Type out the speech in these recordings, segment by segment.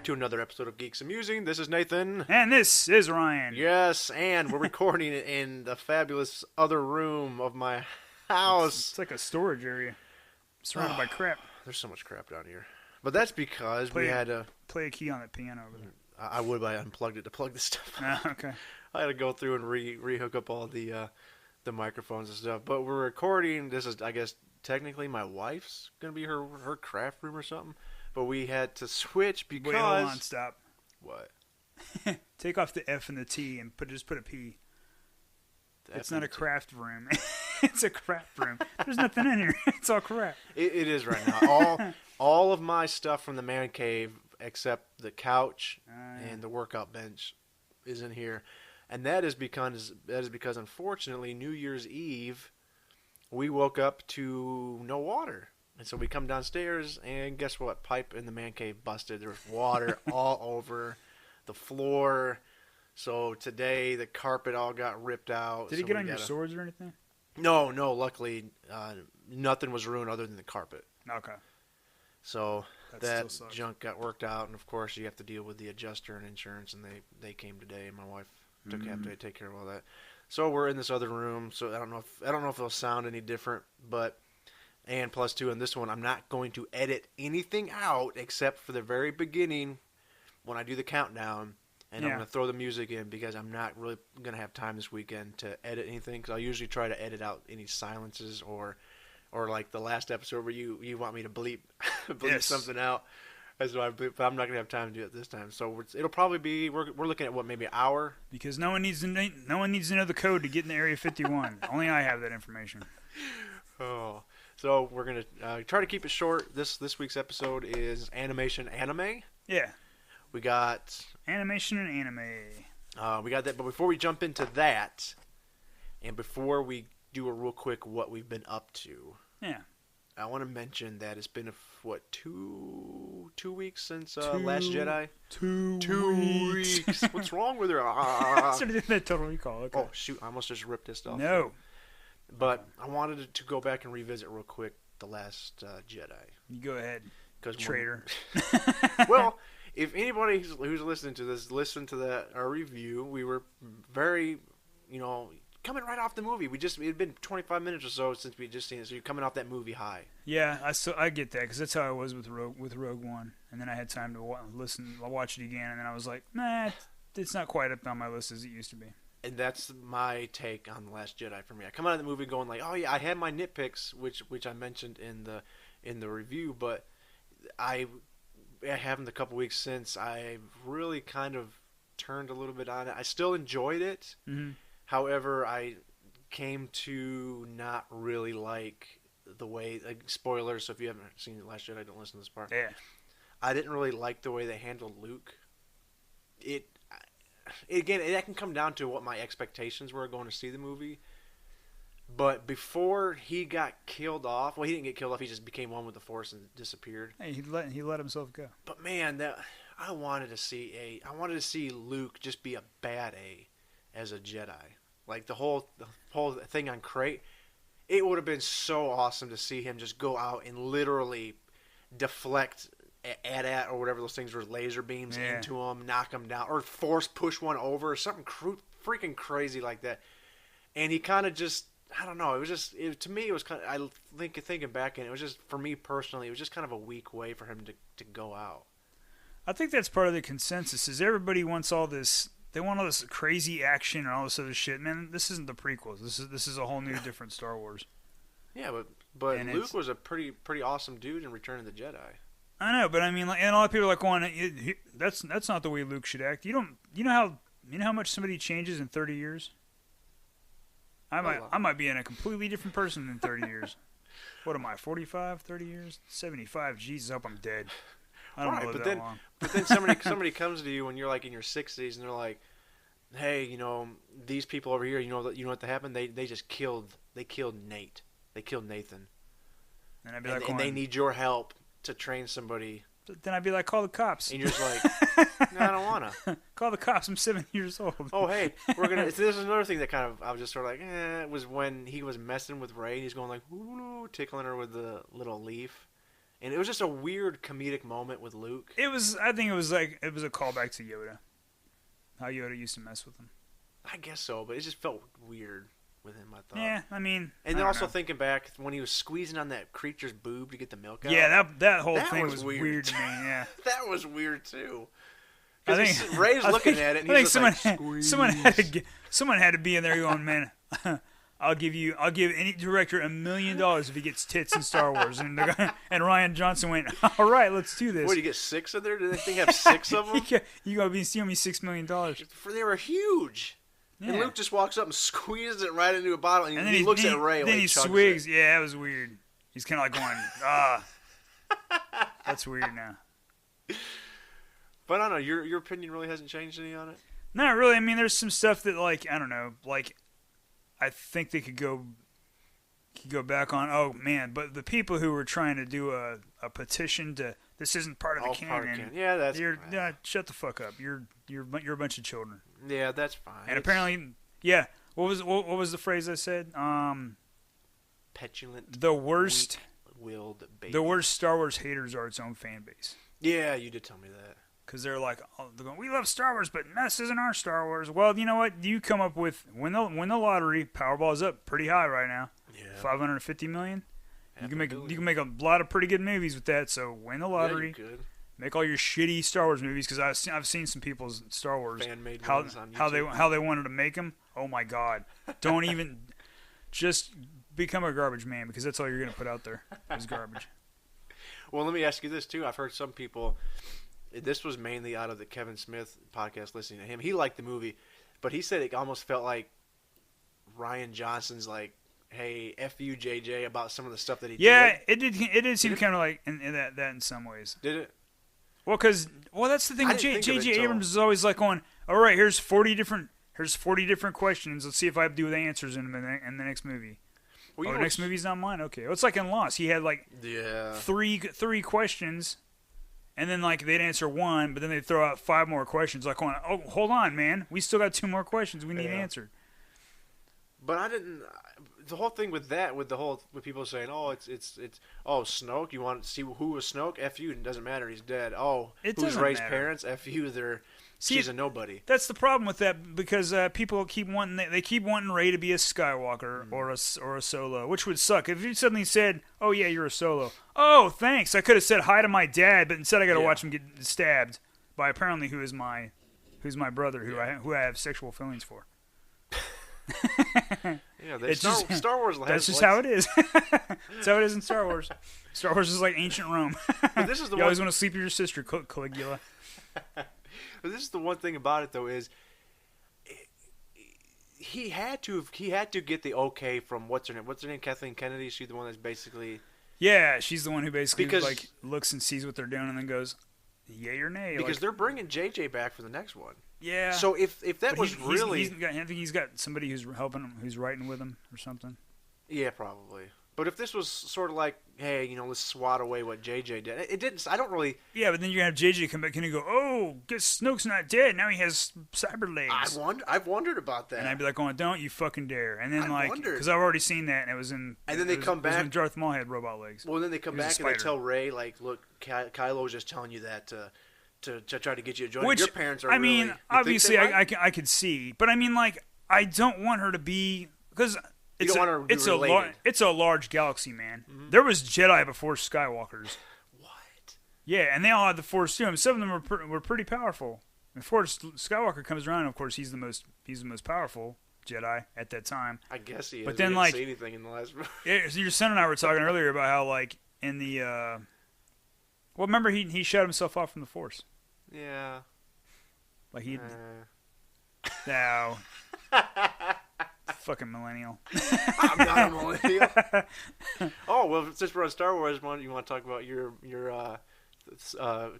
to another episode of Geeks-a-Musing. This is Nathan. And this is Ryan. Yes, and we're recording it in the fabulous other room of my house. It's like a storage area surrounded by crap. There's so much crap down here. But that's because we had to... Play a key on that piano over there. I would, but I unplugged it to plug this stuff out. Okay. I had to go through and re-hook up all the microphones and stuff. But we're recording. This is, I guess, technically my wife's going to be her craft room or something. But we had to switch because... Wait, hold on, stop. What? Take off the F and the T and just put a P. It's not a craft room. It's a crap room. There's nothing in here. It's all crap. It is right now. All of my stuff from the man cave, except the couch and the workout bench, is in here, and that is because unfortunately New Year's Eve we woke up to no water, and so we come downstairs and guess what? Pipe in the man cave busted. There was water all over the floor. So today the carpet all got ripped out. Did it get on your swords or anything? No. Luckily, nothing was ruined other than the carpet. Okay. So that junk got worked out, and of course you have to deal with the adjuster and insurance, and they came today, and my wife took half day to take care of all that. So we're in this other room. So I don't know if it'll sound any different, and plus two in this one, I'm not going to edit anything out except for the very beginning when I do the countdown. And I'm going to throw the music in because I'm not really going to have time this weekend to edit anything. Because I usually try to edit out any silences or like the last episode where you want me to bleep something out. That's why I bleep, but I'm not going to have time to do it this time. So it'll probably be we're looking at maybe an hour. Because no one needs to know the code to get in the Area 51. Only I have that information. Oh, so we're going to try to keep it short. This week's episode is animation anime. Yeah. We got animation and anime. We got that, but before we jump into that, and before we do a real quick what we've been up to, I want to mention that it's been 2 weeks since Last Jedi. 2 weeks. What's wrong with her? That Total Recall. Okay. Oh shoot! I almost just ripped this off. No. But I wanted to go back and revisit real quick the Last Jedi. You go ahead, traitor. Well. If anybody who's listening to this, listen to our review, we were very, coming right off the movie. It had been 25 minutes or so since we had just seen it, so you're coming off that movie high. Yeah, I get that, because that's how I was with Rogue One. And then I had time to watch it again, and then I was like, nah, it's not quite up on my list as it used to be. And that's my take on The Last Jedi for me. I come out of the movie going like, oh yeah, I had my nitpicks, which I mentioned in the review, but I haven't a couple weeks since. I really kind of turned a little bit on it. I still enjoyed it. Mm-hmm. However, I came to not really like the way, spoilers, so if you haven't seen The Last Jedi, don't listen to this part. Yeah. I didn't really like the way they handled Luke. That can come down to what my expectations were going to see the movie. But before he got killed off, he didn't get killed off. He just became one with the Force and disappeared. Hey, he let himself go. But man, I wanted to see Luke just be a bad as a Jedi. Like the whole thing on Crate, it would have been so awesome to see him just go out and literally deflect at or whatever those things were, laser beams into him, knock him down, or Force push one over, or something freaking crazy like that. And he kind of just. I don't know. It was just to me. It was kind of. Thinking back, and it was just for me personally. It was just kind of a weak way for him to go out. I think that's part of the consensus. Is everybody wants all this? They want all this crazy action and all this other shit. Man, this isn't the prequels. This is a whole new different Star Wars. Yeah, but Luke was a pretty awesome dude in Return of the Jedi. I know, but I mean, and a lot of people are like, that's not the way Luke should act. You know how much somebody changes in 30 years. I might be in a completely different person in 30 years. What am I, 45, 30 years? 75, Jesus, I hope I'm dead. I don't live that long. But then somebody comes to you when you're like in your 60s and they're like, hey, these people over here, you know what happened? They just killed Nate. They killed Nathan. And I'd be like, and they need your help to train somebody. But then I'd be like, call the cops. And you're just like, no, I don't want to. Call the cops. I'm 7 years old. Oh, hey, this is another thing that kind of, I was just sort of like, it was when he was messing with Rey. And he's going like, ooh, tickling her with the little leaf. And it was just a weird comedic moment with Luke. I think it was a callback to Yoda. How Yoda used to mess with him. I guess so, but it just felt weird with him, I thought. Yeah, I mean... And then also thinking back, when he was squeezing on that creature's boob to get the milk out. Yeah, that whole thing was weird to me, yeah. That was weird, too. Because Ray's looking at it, and he's just someone had to be in there going, man... I'll give any director $1 million if he gets tits in Star Wars. And Rian Johnson went, all right, let's do this. What, do you get 6 in there? Do they think have 6 of them? You owe me $6 million. They were huge. Yeah. And Luke just walks up and squeezes it right into a bottle, and then he looks at Ray. Then he swigs. It. Yeah, that was weird. He's kind of like going, that's weird now. But I don't know. Your opinion really hasn't changed any on it? Not really. I mean, there's some stuff that, like, I don't know, like, I think they could go back on. Oh man! But the people who were trying to do a petition to this isn't part of the canon. Yeah, that's shut the fuck up. You're a bunch of children. Yeah, that's fine. And apparently, yeah. What was the phrase I said? Petulant. The worst. Willed baby. The worst Star Wars haters are its own fan base. Yeah, you did tell me that. Because they're like, they're going, we love Star Wars, but this isn't our Star Wars. Well, you know what? You come up with win the lottery. Powerball is up pretty high right now. Yeah. $550 million. You can make a lot of pretty good movies with that. So win the lottery. Yeah, you could. Make all your shitty Star Wars movies because I've seen some people's Star Wars fan-made ones on YouTube. how they wanted to make them. Oh my God! Don't even just become a garbage man because that's all you're gonna put out there is garbage. Well, let me ask you this too. I've heard some people. This was mainly out of the Kevin Smith podcast, listening to him. He liked the movie, but he said it almost felt like Rian Johnson's like, hey, F you, JJ, about some of the stuff that he did. Yeah, it did seem kind of like in that in some ways. Did it? Well, that's the thing with J.J. Abrams is always like going, all right, here's 40 different questions. Let's see if I do the answers in the next movie. Well, the next movie's not mine? Okay. Well, it's like in Lost. He had like three questions. And then, like, they'd answer one, but then they'd throw out 5 more questions. Like, oh, hold on, man. We still got 2 more questions we need answered. But I didn't... The whole thing with that, with people saying, oh, it's Snoke. You want to see who was Snoke? F you. It doesn't matter. He's dead. Oh, who's Rey's parents? F you. She's a nobody. That's the problem with that because people keep wanting Rey to be a Skywalker or a Solo, which would suck if you suddenly said, "Oh yeah, you're a Solo." Oh, thanks. I could have said hi to my dad, but instead I got to watch him get stabbed by apparently who's my brother who I have sexual feelings for. Yeah, Star Wars. That's just how it is. That's how it is in Star Wars. Star Wars is like ancient Rome. This is the you always want to sleep with your sister, Caligula. But this is the one thing about it, though, is he had to get the okay from what's her name, Kathleen Kennedy. She's the one that's basically she's the one who basically like looks and sees what they're doing and then goes, yay or nay. Because they're bringing JJ back for the next one. Yeah. So if that was really, I think he's got somebody who's helping him, who's writing with him or something. Yeah, probably. But if this was sort of like, hey, let's swat away what JJ did, it didn't. I don't really. Yeah, but then you're gonna have JJ come back and you go, oh, guess Snoke's not dead. Now he has cyber legs. I've wondered about that. And I'd be like, going, don't you fucking dare. And then because I've already seen that, and it was in. And then they come back. When Darth Maul had robot legs. Well, then they come back and they tell Rey, like, look, Kylo was just telling you that to try to get you to join. Your parents are. I mean, obviously, I could see, but I mean, like, I don't want her to be because. It's a large galaxy, man. Mm-hmm. There was Jedi before Skywalkers. What? Yeah, and they all had the Force too. Some of them were pretty powerful. Before Skywalker comes around, of course, he's the most powerful Jedi at that time. I guess he is. But then, didn't say anything in the last. Yeah, so your son and I were talking earlier about how, like, in the well, remember he shut himself off from the Force. Yeah. Like he. No. Fucking millennial. I'm not a millennial. Oh, well, since we're on Star Wars, you want to talk about your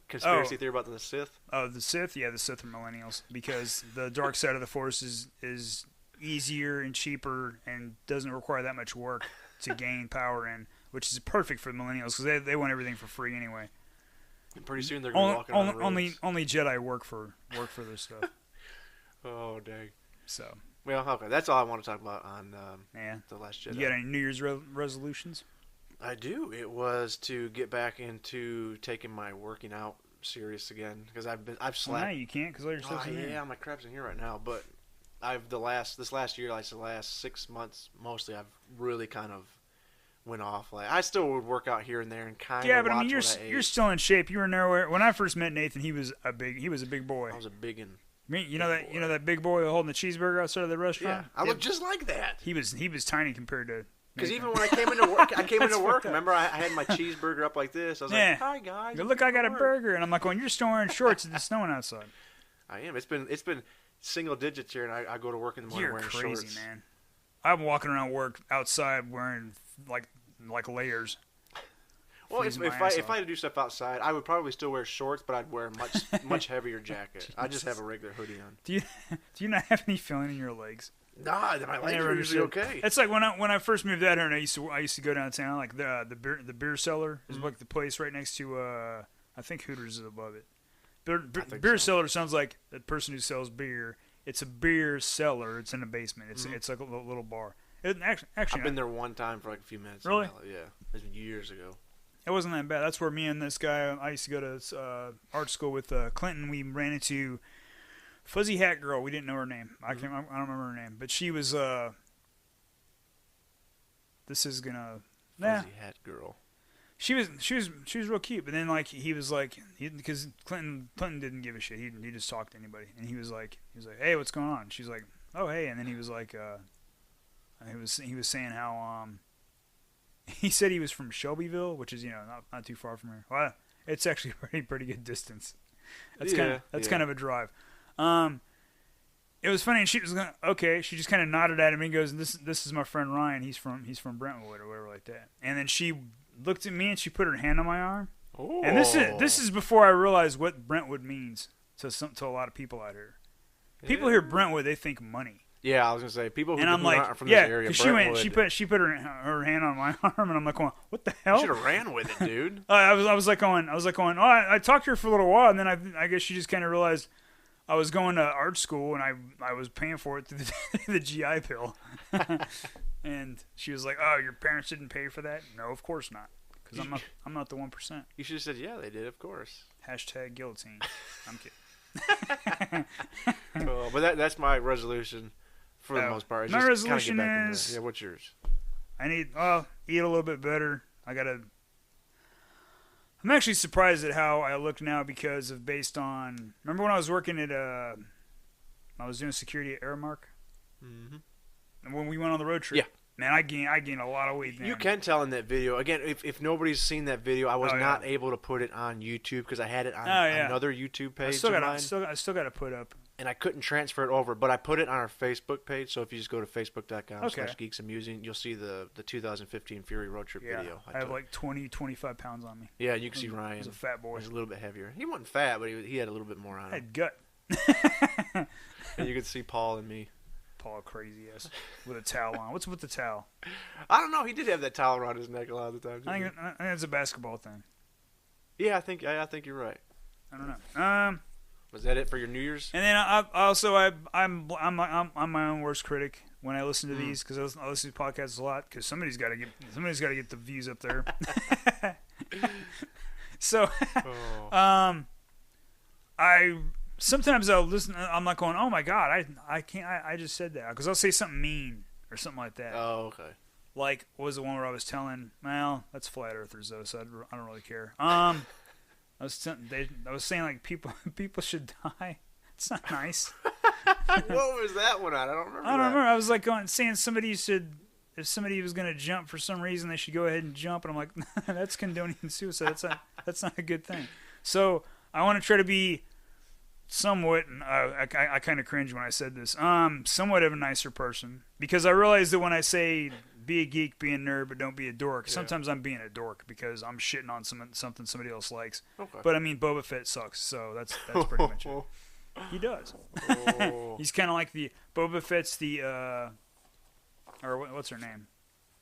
conspiracy theory about the Sith? Oh, the Sith? Yeah, the Sith are millennials because the dark side of the Force is easier and cheaper and doesn't require that much work to gain power in, which is perfect for the millennials because they want everything for free anyway. And pretty soon they're going to walk on the roads. Only Jedi work for this stuff. Oh, dang. So. Well, okay, that's all I want to talk about on The Last Jedi. You got any New Year's resolutions? I do. It was to get back into taking my working out serious again because I've slept. Well, now you can't because all your stuff's in there. Yeah, my crap's in here right now. But this last year, like the last 6 months, mostly I've really kind of went off. Like I still would work out here and there and kind of. Yeah, but I mean you're still in shape. You were nowhere when I first met Nathan. He was a big boy. I was a big one. You know that big boy holding the cheeseburger outside of the restaurant. Yeah, I look just like that. He was tiny compared to. Because even when I came into work, remember I had my cheeseburger up like this. I was like, "Hi guys, look, I got a burger," and I'm like, "You're still wearing shorts. It's snowing outside." I am. It's been single digits here, and I go to work in the morning wearing shorts. You're crazy, man. I'm walking around work outside wearing like layers. Well, if I had to do stuff outside, I would probably still wear shorts, but I'd wear a much heavier jacket. I just have a regular hoodie on. Do you not have any feeling in your legs? Nah, my legs are usually okay. It's like when I first moved out here and I used to go downtown, like the beer cellar is like the place right next to I think Hooters is above it. Beer cellar sounds like the person who sells beer. It's a beer cellar. It's in the basement. It's like a little bar. Actually, I've been there one time for like a few minutes. Really? Yeah, it was years ago. It wasn't that bad. That's where me and this guy, I used to go to art school with Clinton. We ran into Fuzzy Hat Girl. We didn't know her name. I don't remember her name, but she was. This is gonna. Fuzzy Hat Girl. She was real cute, but then like he was like because Clinton didn't give a shit. He just talked to anybody, and he was like hey, what's going on? She's like, oh hey, and then he was like he was saying how he said he was from Shelbyville, which is not too far from here. Well, it's actually a pretty good distance. That's kind of a drive. It was funny, and she was she just kind of nodded at him and goes, "This is my friend Ryan. He's from Brentwood or whatever like that." And then she looked at me and she put her hand on my arm. Oh. And this is before I realized what Brentwood means to a lot of people out here. People hear Brentwood, they think money. Yeah, I was gonna say people who aren't from this area. She put her hand on my arm, and I'm like, going, what the hell? You should have ran with it, dude. I was like going. Oh, I talked to her for a little while, and then I guess she just kind of realized I was going to art school, and I was paying for it through the GI Bill. And she was like, "Oh, your parents didn't pay for that?" No, of course not, because I'm not the 1%. You should have said, "Yeah, they did, of course." # guillotine. I'm kidding. Cool. But that's my resolution for the most part. My resolution is what's yours? I need eat a little bit better. I'm actually surprised at how I look now based on. Remember when I was working at I was doing security at Aramark? Mm-hmm. And when we went on the road trip, man, I gained a lot of weight. You can tell in that video. Again, if nobody's seen that video, I was not able to put it on YouTube because I had it on another YouTube page. I still got to put up. And I couldn't transfer it over, but I put it on our Facebook page. So if you just go to facebook.com/Geeks-a-Musing, you'll see the 2015 Fury road trip video. I have like 25 pounds on me. Yeah, you can see Ryan. He's a fat boy. He's a little bit heavier. He wasn't fat, but he had a little bit more on him. I had gut. And you could see Paul and me. Paul crazy ass with a towel on. What's with the towel? I don't know. He did have that towel around his neck a lot of the time. I think it's a basketball thing. Yeah, I think you're right. I don't know. Was that it for your New Year's? And then I'm my own worst critic when I listen to these because I listen to podcasts a lot because somebody's got to get the views up there. So, Sometimes I'll listen. I'm not going, oh my god, I can't. I just said that because I'll say something mean or something like that. Oh, okay. Like what was the one where I was telling? Well, that's flat earthers though, so I don't really care. I was saying like people should die. It's not nice. What was that one on? I don't remember. I was like saying somebody should. If somebody was going to jump for some reason, they should go ahead and jump. And I'm like, that's condoning suicide. That's not a good thing. So I want to try to be somewhat, and I kind of cringe when I said this, somewhat of a nicer person. Because I realize that when I say be a geek, be a nerd, but don't be a dork, sometimes I'm being a dork because I'm shitting on something somebody else likes. Okay. But I mean, Boba Fett sucks, so that's pretty much it. He does. Oh. He's kind of like the Boba Fett's the or what's her name?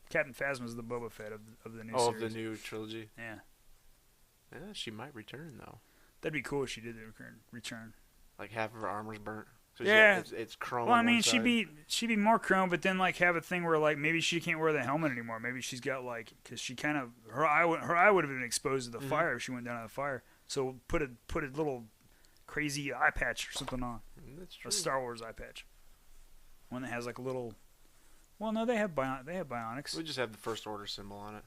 Captain Phasma's the Boba Fett of the new series. Oh, of the new trilogy. Yeah. Yeah, she might return though. That'd be cool if she did return. Like half of her armor's burnt. So Yeah. it's chrome. Well, I on mean, one side. she'd be more chrome, but then like have a thing where like maybe she can't wear the helmet anymore. Maybe she's got like because she kind of her eye would have been exposed to the fire if she went down to the fire. So put a little crazy eye patch or something on. That's true. A Star Wars eye patch. One that has like a little. Well, no, they have bionics. We just have the First Order symbol on it.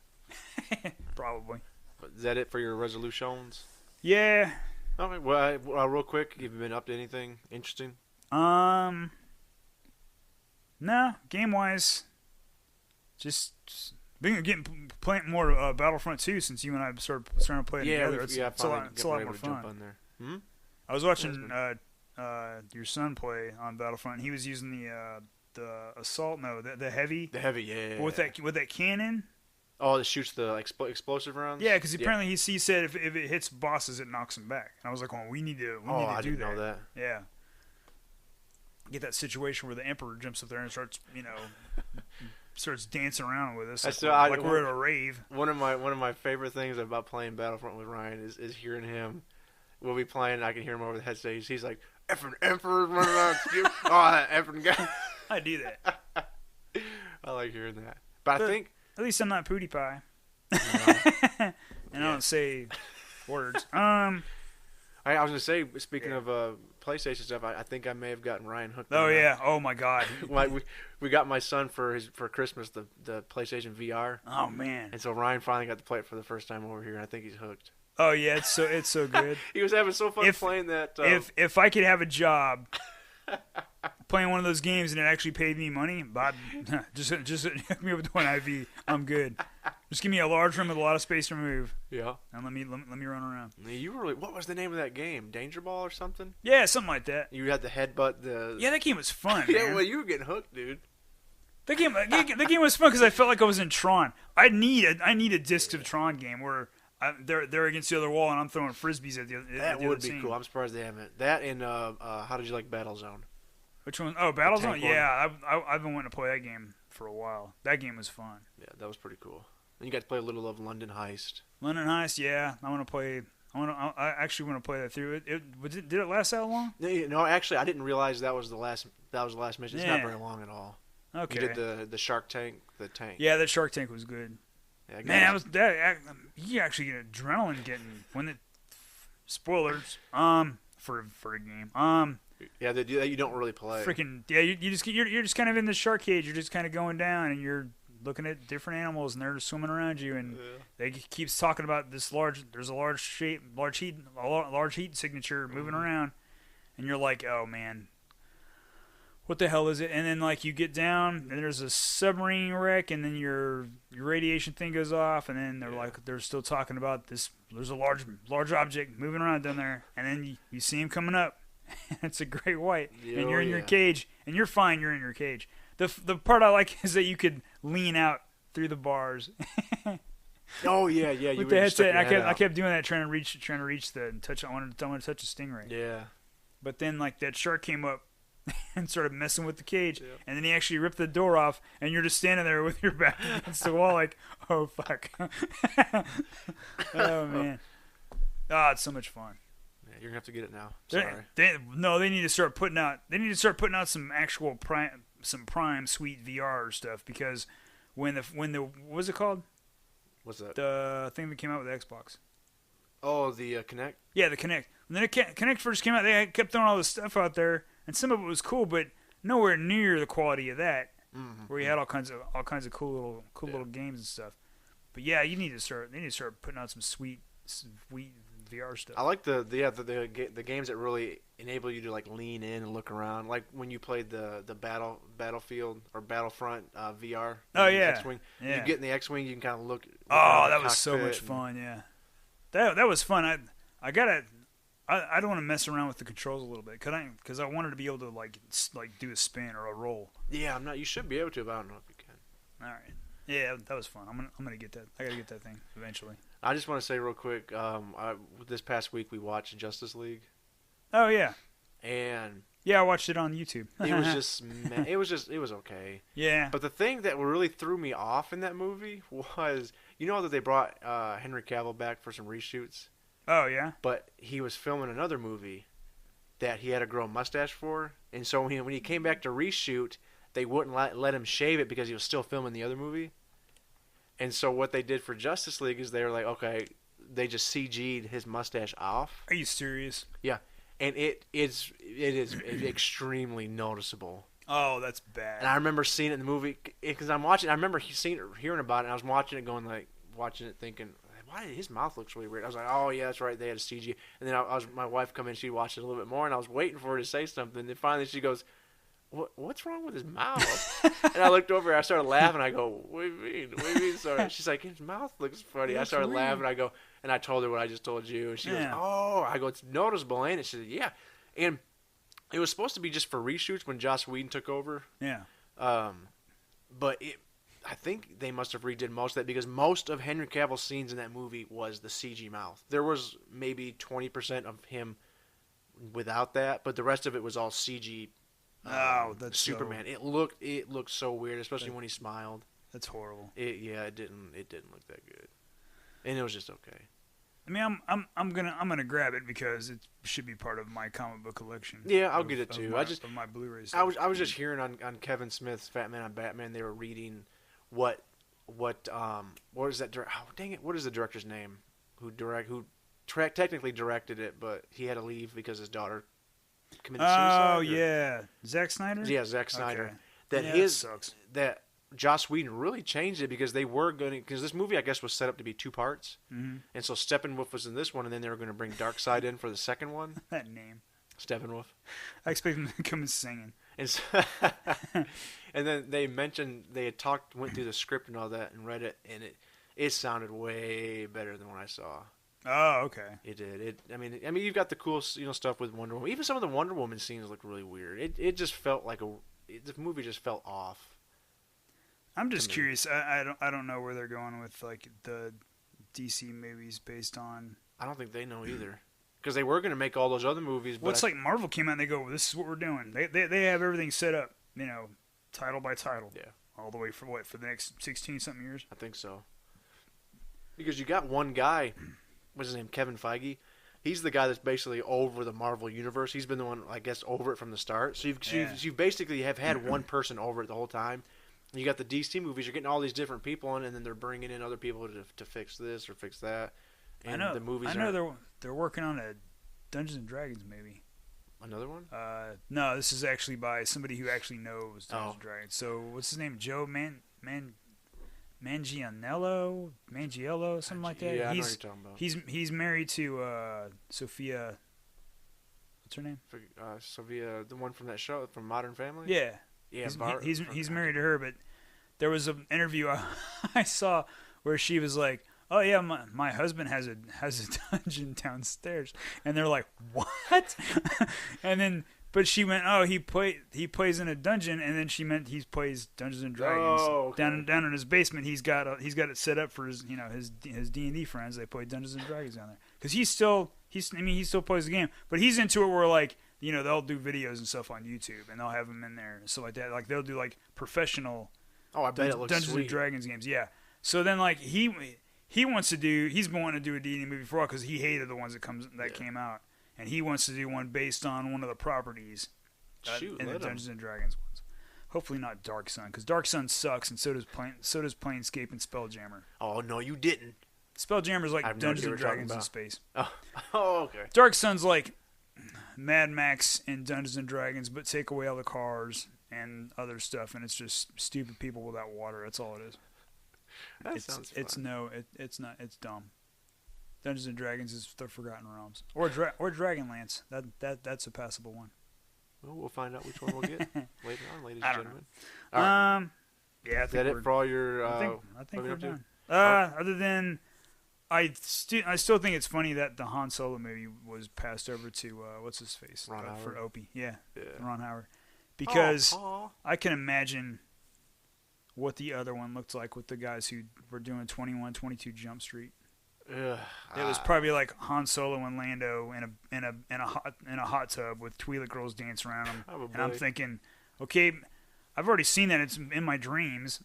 Probably. But is that it for your resolutions? Yeah. Okay. Well, real quick, have you been up to anything interesting? No, game wise, just playing more Battlefront 2 since you and I starting to play it together. It's a lot more fun. Jump on there. Hmm? I was watching your son play on Battlefront. He was using the assault, the heavy. The heavy, yeah. With that cannon. Oh, it shoots the explosive rounds. Yeah, because apparently he said if it hits bosses, it knocks them back. And I was like, well, we need to do I didn't know that. Yeah. Get that situation where the Emperor jumps up there and starts dancing around with us, like we're at a rave. One of my favorite things about playing Battlefront with Ryan is hearing him. We'll be playing, and I can hear him over the headset. He's like, "Effing Emperor running around, that effing guy." I do that. I like hearing that, but I think at least I'm not PewDiePie, no. and I don't say words. I was gonna say, speaking of PlayStation stuff, I think I may have gotten Ryan hooked. Oh yeah! Oh my God! we got my son for Christmas the PlayStation VR. Oh man! And so Ryan finally got to play it for the first time over here, and I think he's hooked. Oh yeah, it's so good. He was having so fun playing that. If I could have a job playing one of those games and it actually paid me money, Bob, just hook me up with one IV. I'm good. Just give me a large room with a lot of space to move. Yeah. And let me run around. What was the name of that game? Danger Ball or something? Yeah, something like that. You had to headbutt the. Yeah, that game was fun. Yeah, man. well, you were getting hooked, dude. The game was fun because I felt like I was in Tron. I need a disc of Tron game where they're against the other wall and I'm throwing frisbees at the other team. That would be cool. I'm surprised they haven't. That and how did you like Battlezone? Which one? Oh, Battlezone. Yeah, I've been wanting to play that game for a while. That game was fun. Yeah, that was pretty cool. And you got to play a little of London Heist. London Heist, yeah. I actually want to play that through. Did it last that long? No, actually, I didn't realize that was the last mission. It's not very long at all. Okay. You did the Shark Tank, the tank. Yeah, that Shark Tank was good. Yeah, man, you actually get adrenaline getting when the spoilers for a game. Yeah, you don't really play. Freaking yeah, you're just kind of in the shark cage. You're just kind of going down and you're looking at different animals and they're just swimming around you and they keeps talking about this there's a large heat signature moving around and you're like, oh man, what the hell is it? And then like you get down and there's a submarine wreck and then your radiation thing goes off and then they're still talking about this. There's a large object moving around down there and then you see him coming up. It's a great white and you're in your cage and you're fine. You're in your cage. The part I like is that you could lean out through the bars. Oh yeah. You with the headset. I kept doing that, trying to reach the touch. I wanted to touch a stingray. Yeah. But then like that shark came up and started messing with the cage, and then he actually ripped the door off, and you're just standing there with your back against the wall, like, oh fuck. Oh man. Oh, it's so much fun. Yeah, you're gonna have to get it now. Sorry. They need to start putting out. They need to start putting out some actual prime sweet VR stuff because when the what was it called? What's that? The thing that came out with Xbox. Oh, the Kinect. Yeah, the Kinect. When the Kinect first came out, they kept throwing all this stuff out there, and some of it was cool, but nowhere near the quality of that. Mm-hmm. Where you had all kinds of cool little games and stuff. But yeah, they need to start putting out some sweet VR stuff. I like the games that really enable you to like lean in and look around. Like when you played the Battlefield or Battlefront VR. Oh yeah. X-Wing. Yeah. You get in the X-Wing, you can kind of look. Oh, that was so much fun. Yeah. That was fun. I don't want to mess around with the controls a little bit, because I wanted to be able to like do a spin or a roll. Yeah, I'm not. You should be able to, but I don't know if you can. All right. Yeah, that was fun. I'm gonna get that. I gotta get that thing eventually. I just want to say real quick. This past week we watched Justice League. Oh yeah. And yeah, I watched it on YouTube. It was just. It was okay. Yeah. But the thing that really threw me off in that movie was, that they brought Henry Cavill back for some reshoots. Oh yeah. But he was filming another movie, that he had to grow a mustache for, and so when he came back to reshoot, they wouldn't let him shave it because he was still filming the other movie. And so what they did for Justice League is they were like, okay, they just CG'd his mustache off. Are you serious? Yeah, and it is extremely noticeable. Oh, that's bad. And I remember seeing it in the movie because I'm watching. I remember hearing about it. And I was watching it, watching it, thinking, why his mouth looks really weird. I was like, oh yeah, that's right. They had a CG. And then my wife come in. She watched it a little bit more, and I was waiting for her to say something. And then finally she goes, what's wrong with his mouth? And I looked over. I started laughing. I go, what do you mean? What do you mean? Sorry. She's like, his mouth looks funny. I started laughing. I go, and I told her what I just told you. And she goes, oh. I go, it's noticeable, ain't it? She said, yeah. And it was supposed to be just for reshoots when Joss Whedon took over. Yeah. But I think they must have redid most of that because most of Henry Cavill's scenes in that movie was the CG mouth. There was maybe 20% of him without that, but the rest of it was all CG. That's Superman. It looked so weird, especially when he smiled. That's horrible. It didn't look that good, and it was just okay. I mean, I'm gonna grab it because it should be part of my comic book collection. Yeah, I'll get it too. Of my Blu-rays. I was just hearing on Kevin Smith's Fat Man on Batman. They were reading what is that? Oh, dang it! What is the director's name? Who technically directed it, but he had to leave because his daughter committed suicide. Oh yeah, Zack Snyder. Yeah, Zack Snyder. Okay. That sucks. That Joss Whedon really changed it because they were going to, because this movie I guess was set up to be 2 parts, and so Steppenwolf was in this one, and then they were going to bring Darkseid in for the second one. That name, Steppenwolf. I expect him to come and singing. And, so, and then they mentioned they had went through the script and all that, and read it, and it sounded way better than what I saw. Oh, okay. It did. I mean, you've got the cool, stuff with Wonder Woman. Even some of the Wonder Woman scenes look really weird. It just felt like the movie just felt off. I'm just curious. I don't know where they're going with like the DC movies based on. I don't think they know either, because they were going to make all those other movies. But it's like Marvel came out and they go, "This is what we're doing." They have everything set up, title by title. Yeah. All the way for the next 16 something years. I think so. Because you got one guy, what's his name, Kevin Feige. He's the guy that's basically over the Marvel universe. He's been the one, I guess, over it from the start. So you basically have had one person over it the whole time. You got the DC movies. You're getting all these different people in, and then they're bringing in other people to fix this or fix that. And I know. The movies. I know they're working on a Dungeons and Dragons movie. Another one? No, this is actually by somebody who actually knows Dungeons and Dragons. So what's his name? Joe Manganiello, something like that. Yeah, I know what you're talking about. He's married to Sophia. What's her name? Sophia, the one from that show, from Modern Family. Yeah. Yeah, he's married to her, but there was an interview I saw where she was like, "Oh yeah, my husband has a dungeon downstairs," and they're like, "What?" And then, but she went, "Oh, he plays in a dungeon," and then she meant he plays Dungeons and Dragons down in his basement. He's got it set up for his his D&D friends. They play Dungeons and Dragons down there because he still plays the game, but he's into it where like. They'll do videos and stuff on YouTube, and they'll have them in there and stuff like that. Like they'll do like professional. Oh, I bet it looks Dungeons sweet. and Dragons games. Yeah. So then, like he's been wanting to do a D&D movie for a while because he hated the ones that came out, and he wants to do one based on one of the properties in the Dungeons and Dragons ones. Hopefully not Dark Sun, because Dark Sun sucks, and so does Planescape and Spelljammer. Oh no, you didn't. Spelljammer's like Dungeons and Dragons in space. Oh, okay. Dark Sun's like Mad Max and Dungeons and Dragons, but take away all the cars and other stuff, and it's just stupid people without water. That's all it is. That sounds fun. It's not. It's dumb. Dungeons and Dragons is the Forgotten Realms, or Dragonlance. That's a passable one. Well, we'll find out which one we'll get later on, ladies and gentlemen. All right. Yeah. Is that it for all your? I think we're done. Other than. I still think it's funny that the Han Solo movie was passed over to what's his face Ron Howard. For Opie, Ron Howard, because I can imagine what the other one looked like with the guys who were doing 21, 22 Jump Street. It was probably like Han Solo and Lando in a hot tub with Twi'lek girls dancing around them, and I'm thinking, okay, I've already seen that. It's in my dreams,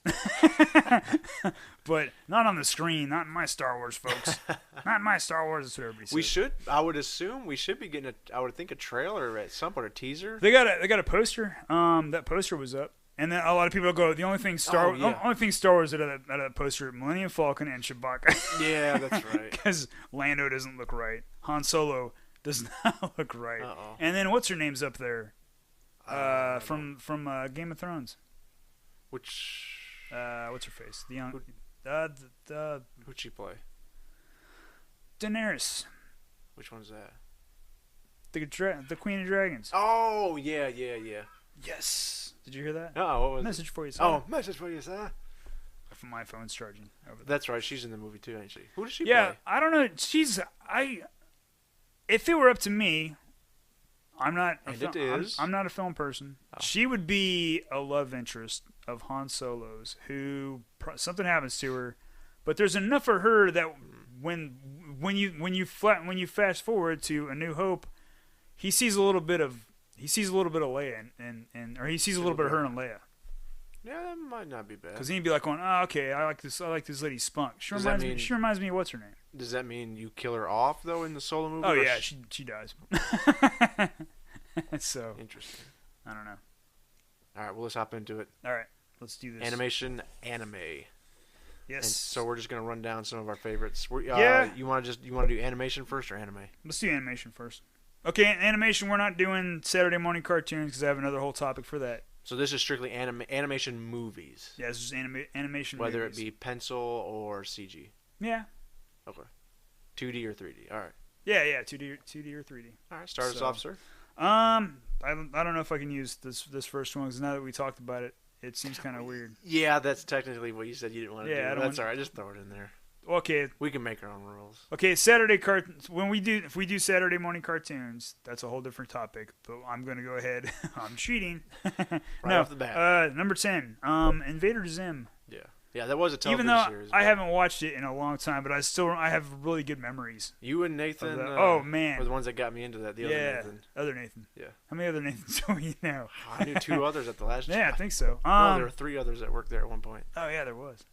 but not on the screen. Not in my Star Wars, folks. Not in my Star Wars. That's what everybody says. We should. I would assume we should be getting I would think a trailer at some point, a teaser. They got a poster. That poster was up, and then a lot of people go. The only thing Star Wars that had a poster: Millennium Falcon and Chewbacca. Yeah, that's right. Because Lando doesn't look right. Han Solo does not look right. Uh-oh. And then what's her name's up there? From Game of Thrones. Which? What's her face? The young. Who'd she play? Daenerys. Which one's that? The Queen of Dragons. Oh yeah. Yes. Did you hear that? Oh, what was Message for you, sir. Oh, message for you, sir. My phone's charging over there. That's right. She's in the movie too, ain't she? Who does she play? Yeah, I don't know. If it were up to me, I'm not. I'm not a film person. Oh. She would be a love interest of Han Solo's, who something happens to her, but there's enough of her that when you fast forward to A New Hope, he sees a little bit of Leia or he sees a little bit of her and Leia. Yeah, that might not be bad. Because he'd be like, going, "Oh, okay, I like this lady's spunk. She reminds me of what's her name." Does that mean you kill her off though in the Solo movie? Oh yeah, she dies. So interesting. I don't know. All right, well let's hop into it. All right, let's do this. Anime. Yes. And so we're just gonna run down some of our favorites. Yeah. You want to do animation first or anime? Let's do animation first. Okay, animation. We're not doing Saturday morning cartoons because I have another whole topic for that. So this is strictly animation movies. Yeah, this is animation. Whether movies. it be pencil or CG. Yeah. Okay. 2D or 3D. All right. Yeah, 2D or 3D. All right, start us off, sir. I don't know if I can use this first one because now that we talked about it, it seems kind of weird. Yeah, that's technically what you said you didn't want to do. Yeah, that's all right. Just throw it in there. Okay. We can make our own rules. Okay, Saturday cartoons. If we do Saturday morning cartoons, that's a whole different topic. But I'm going to go ahead. I'm cheating. Right off the bat. Number 10. Invader Zim. Yeah. Yeah, that was a television series. Even though I haven't watched it in a long time, but I have really good memories. You and Nathan man, were the ones that got me into that. Other Nathan. Yeah. How many other Nathans do we know? I knew 2 others at the last Yeah, I think so. No, there were 3 others that worked there at one point. Oh, yeah, there was.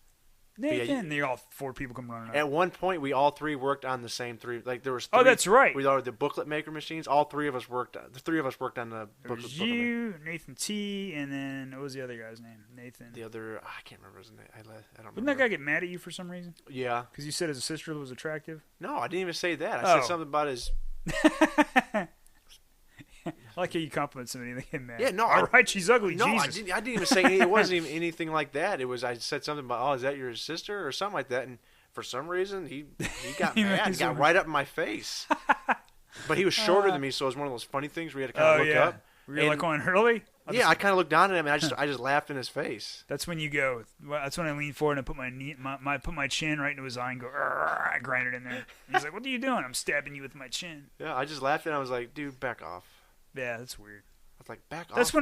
Nathan, they all 4 people come running up. At one point, we all 3 worked on the same 3. Like there was 3. Oh, that's right. We are the booklet maker machines. All 3 of us worked. The 3 of us worked on the booklet. You, Nathan T, and then what was the other guy's name? Nathan. The other, I can't remember his name. I don't remember. Didn't that guy get mad at you for some reason? Yeah. Because you said his sister was attractive. No, I didn't even say that. I said something about his. I like how you compliment somebody and they get mad. Yeah, no. All right, she's ugly. No, Jesus. I didn't even say it. Wasn't even anything like that. It was I said something about, oh, is that your sister or something like that? And for some reason he got mad. He got right up in my face. But he was shorter than me, so it was one of those funny things where you had to kind of look up. Were you like going early? I kind of looked down at him and I just laughed in his face. That's when you go. That's when I lean forward and I put my chin right into his eye and go. I grind it in there. And he's like, "What are you doing?" I'm stabbing you with my chin. Yeah, I just laughed and I was like, "Dude, back off." Yeah, that's weird. I was like, "Back off." That's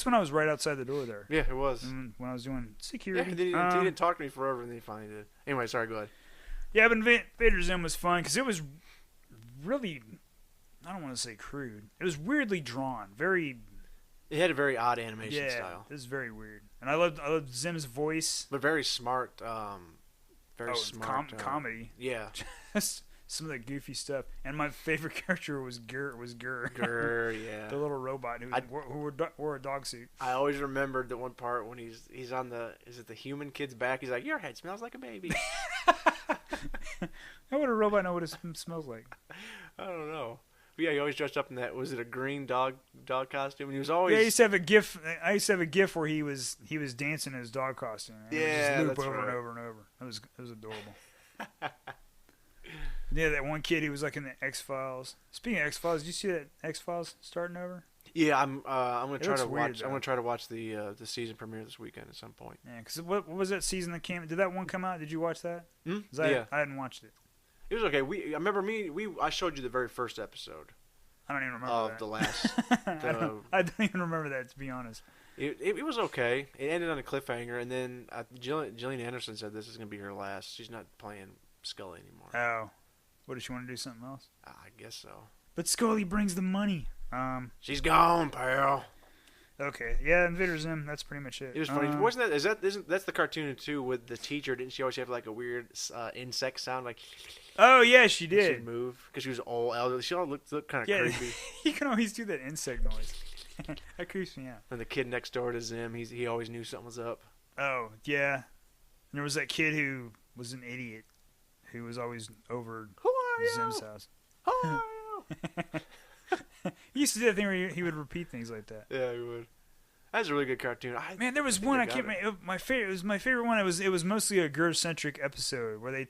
when I was right outside the door there. Yeah, it was. When I was doing security. Yeah, he didn't talk to me forever, and then he finally did. Anyway, sorry. Go ahead. Yeah, but Invader Zim was fun because it was really, I don't want to say crude. It was weirdly drawn. It had a very odd animation style. It was very weird, and I loved Zim's voice. But very smart. Smart comedy. Yeah. Just some of the goofy stuff. And my favorite character was Gur. Gur, yeah. The little robot who wore a dog suit. I always remembered the one part when he's on the human kid's back. He's like, "Your head smells like a baby." How would a robot know what it smells like? I don't know. But yeah, he always dressed up in that. Was it a green dog costume? And he was always. Yeah, I used to have a gif where he was dancing in his dog costume. And yeah, just loop over and over and over. It was adorable. Yeah, that one kid. He was like in the X-Files. Speaking of X-Files, did you see that X-Files starting over? Yeah, I'm gonna try to watch. I'm gonna try to watch the season premiere this weekend at some point. Yeah, because what was that season that came? Did that one come out? Did you watch that? Yeah, I hadn't watched it. It was okay. I remember I showed you the very first episode. I don't even remember of the last. I don't even remember that, to be honest. It was okay. It ended on a cliffhanger, and then Gillian Anderson said this is gonna be her last. She's not playing Scully anymore. Oh, what does she want to do? Something else? I guess so. But Scully brings the money. She's gone, pal. Okay, yeah, Invader Zim. That's pretty much it. It was funny. Wasn't that? That's the cartoon too with the teacher? Didn't she always have like a weird insect sound, like? Oh yeah, she did. She'd move because she was all elderly. She all looked kind of creepy. He can always do that insect noise. That creeps me out. And the kid next door to Zim, he always knew something was up. Oh yeah, and there was that kid who was an idiot, who was always over Zim's house. Who are you? He used to do that thing where he would repeat things like that. Yeah, he would. That's a really good cartoon. Man, there was one I can't remember. My favorite. It was my favorite one. It was mostly a girl-centric episode where they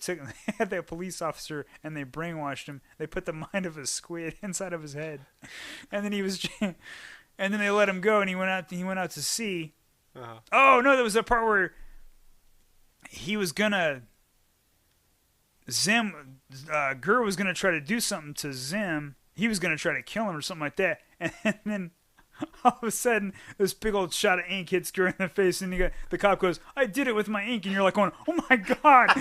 had that police officer and they brainwashed him. They put the mind of a squid inside of his head, and then and then they let him go and he went out to sea. Uh-huh. Oh no, there was a part where he was gonna Gur was gonna try to do something to Zim. He was gonna try to kill him or something like that, and then all of a sudden, this big old shot of ink hits Gur in the face, and the cop goes, "I did it with my ink," and you're like going, "Oh my god,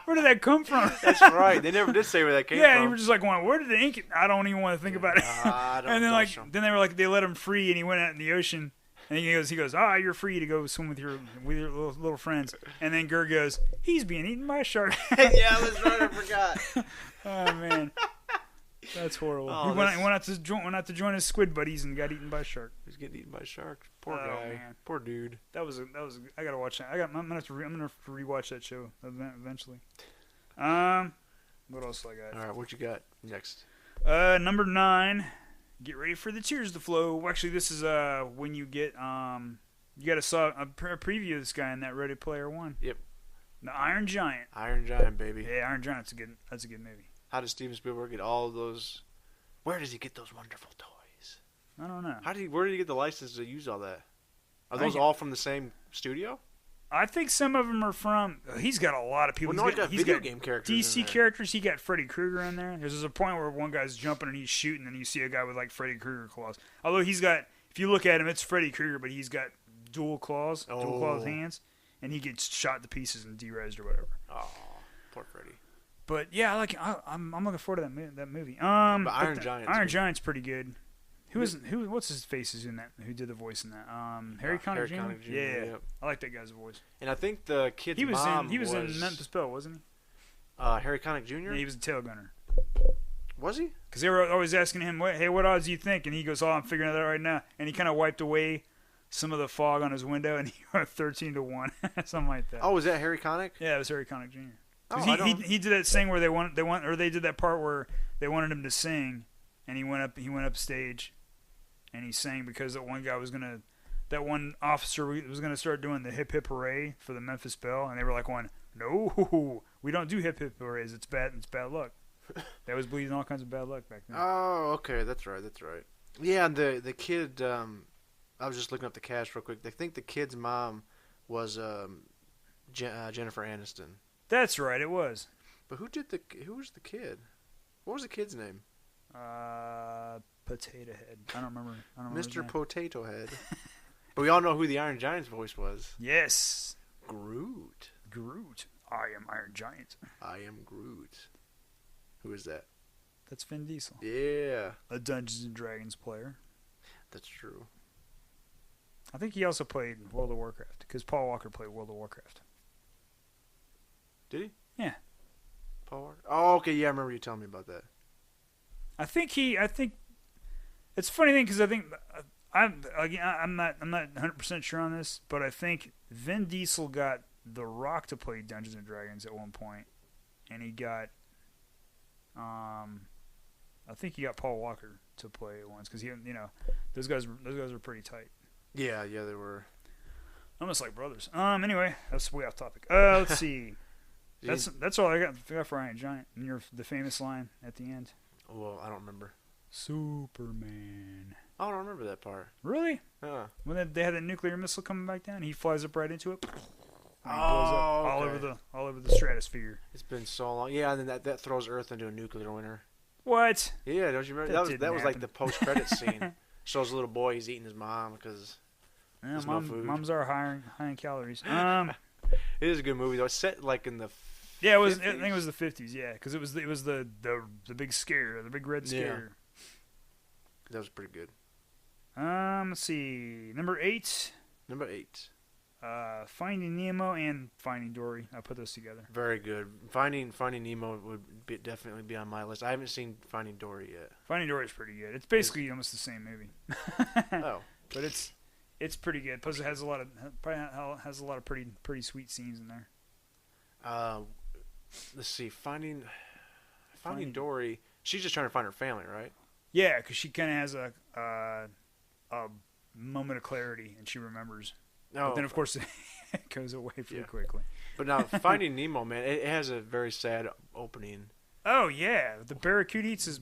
where did that come from?" That's right. They never did say where that came from. Yeah, and you were just like going, "Where did the ink?" I don't even want to think about it. And then then they were like, they let him free, and he went out in the ocean, and he goes, "You're free to go swim with your little friends." And then Gur goes, "He's being eaten by a shark." Yeah, that's right. I forgot. Oh man. That's horrible. Oh, he went out to join his squid buddies and got eaten by a shark. He's getting eaten by sharks. Poor guy. Man. Poor dude. That was. I gotta watch that. I'm gonna have to rewatch that show eventually. What else do I got? All right, what you got next? Number 9. Get ready for the tears to flow. Actually, this is when you get you gotta saw a preview of this guy in that Ready Player One. Yep. The Iron Giant. Iron Giant, baby. Yeah, Iron Giant's that's a good movie. How does Steven Spielberg get all of those? Where does he get those wonderful toys? I don't know. Where did he get the license to use all that? Are those all from the same studio? I think some of them are from. He's got a lot of people. Well, he's got game characters. DC characters. He got Freddy Krueger in there. There's a point where one guy's jumping and he's shooting, and you see a guy with like Freddy Krueger claws. Although he's got, if you look at him, it's Freddy Krueger, but he's got dual claws hands, and he gets shot to pieces and derezzed or whatever. Oh, poor Freddy. But yeah, I'm looking forward to that movie. But Iron Giant's pretty good. What's his face is in that? Who did the voice in that? Harry Connick Jr. Yeah, yep. I like that guy's voice. And I think the kid's he was in Memphis Belle, wasn't he? Harry Connick Jr. Yeah, he was a tail gunner. Was he? Because they were always asking him, "Hey, what odds do you think?" And he goes, "Oh, I'm figuring that out right now." And he kind of wiped away some of the fog on his window, and he went 13-1, something like that. Oh, was that Harry Connick? Yeah, it was Harry Connick Jr. Oh, he did that thing where they did that part where they wanted him to sing, and he went up stage, and he sang because that one officer was gonna start doing the hip hip hooray for the Memphis Belle, and they were like, "No, we don't do hip hip hoorays. It's bad luck." That was bleeding all kinds of bad luck back then. Oh, okay, that's right. Yeah, and the kid. I was just looking up the cast real quick. I think the kid's mom was Jennifer Aniston. That's right, it was. But who was the kid? What was the kid's name? Potato Head. I don't remember. Mr. Potato Head. But we all know who the Iron Giant's voice was. Yes. Groot. I am Iron Giant. I am Groot. Who is that? That's Vin Diesel. Yeah. A Dungeons and Dragons player. That's true. I think he also played World of Warcraft because Paul Walker played World of Warcraft. Did he? Yeah. Paul Walker? Oh, okay. Yeah, I remember you telling me about that. I think it's a funny thing because I think I'm not 100% sure on this, but I think Vin Diesel got The Rock to play Dungeons and Dragons at one point, and he got I think he got Paul Walker to play it once because those guys were pretty tight. Yeah, they were almost like brothers. Anyway, that's way off topic. Let's see. That's all I got for Iron Giant. And the famous line at the end. Well, I don't remember. Superman. I don't remember that part. Really? Yeah. When they had that nuclear missile coming back down, he flies up right into it. And he blows up all over the stratosphere. It's been so long. Yeah, and then that throws Earth into a nuclear winter. What? Yeah, don't you remember? That was like the post-credits scene. Shows a little boy, he's eating his mom because there's no food. Moms are high in calories. It is a good movie though. It's set like in the I think it was the 50s. Yeah, because it was the big scare, the big red scare. That was pretty good. Let's see. Number 8. Number 8. Finding Nemo and Finding Dory. I put those together. Very good. Finding Nemo would definitely be on my list. I haven't seen Finding Dory yet. Finding Dory is pretty good. It's basically almost the same movie. Oh, but it's pretty good. Plus, it has a lot of pretty sweet scenes in there. Let's see. Finding Dory. She's just trying to find her family, right? Yeah, because she kind of has a moment of clarity and she remembers. Oh. But then, of course, it goes away pretty quickly. But now, Finding Nemo, man, it has a very sad opening. Oh, yeah. The barracuda eats his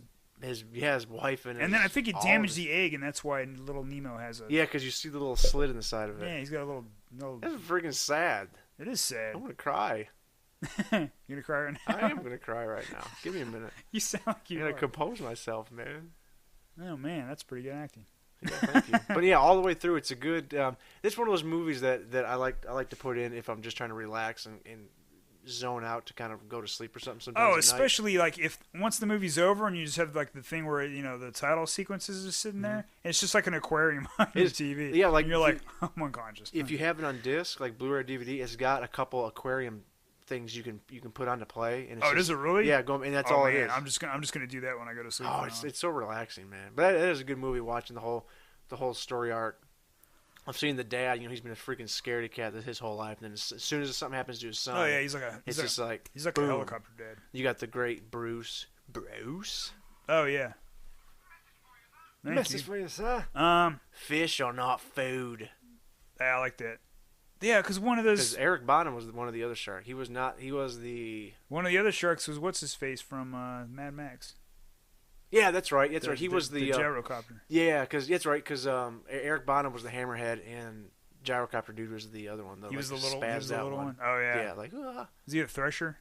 wife and then I think it damaged the egg, and that's why little Nemo has a... Yeah, because you see the little slit in the side of it. Yeah, he's got a little... That's freaking sad. It is sad. I'm going to cry. You going to cry right now? I am going to cry right now. Give me a minute. You sound like you I'm going to compose myself, man. Oh, man, that's pretty good acting. Yeah, thank you. But yeah, all the way through, it's a good. It's one of those movies that I like to put in if I'm just trying to relax and zone out to kind of go to sleep or something. Sometimes oh, especially like if once the movie's over and you just have like the thing where the title sequences is just sitting there. And it's just like an aquarium on your TV. Yeah, like and you're like I'm unconscious. If you have it on disc, like Blu-ray, DVD, it's got a couple aquarium things you can put on to play. And it's does it really? Yeah, and that's all it is. I'm just gonna do that when I go to sleep. Oh, it's so relaxing, man. But it is a good movie watching the whole story arc. I've seen the dad. He's been a freaking scaredy cat his whole life. And then as soon as something happens to his son, oh yeah, he's like boom. a helicopter dad. You got the great Bruce. Bruce. Oh yeah. Message for you, sir. Fish are not food. Yeah, I like that. Yeah, because one of those. Because Eric Bana was one of the other sharks. He was not. He was the. One of the other sharks was what's his face from Mad Max. Yeah, that's right. That's right. He was the gyrocopter. Yeah, because that's right. Because Eric Bana was the hammerhead, and gyrocopter dude was the other one. He was the little one. Oh yeah. Yeah, like. Is he a thresher?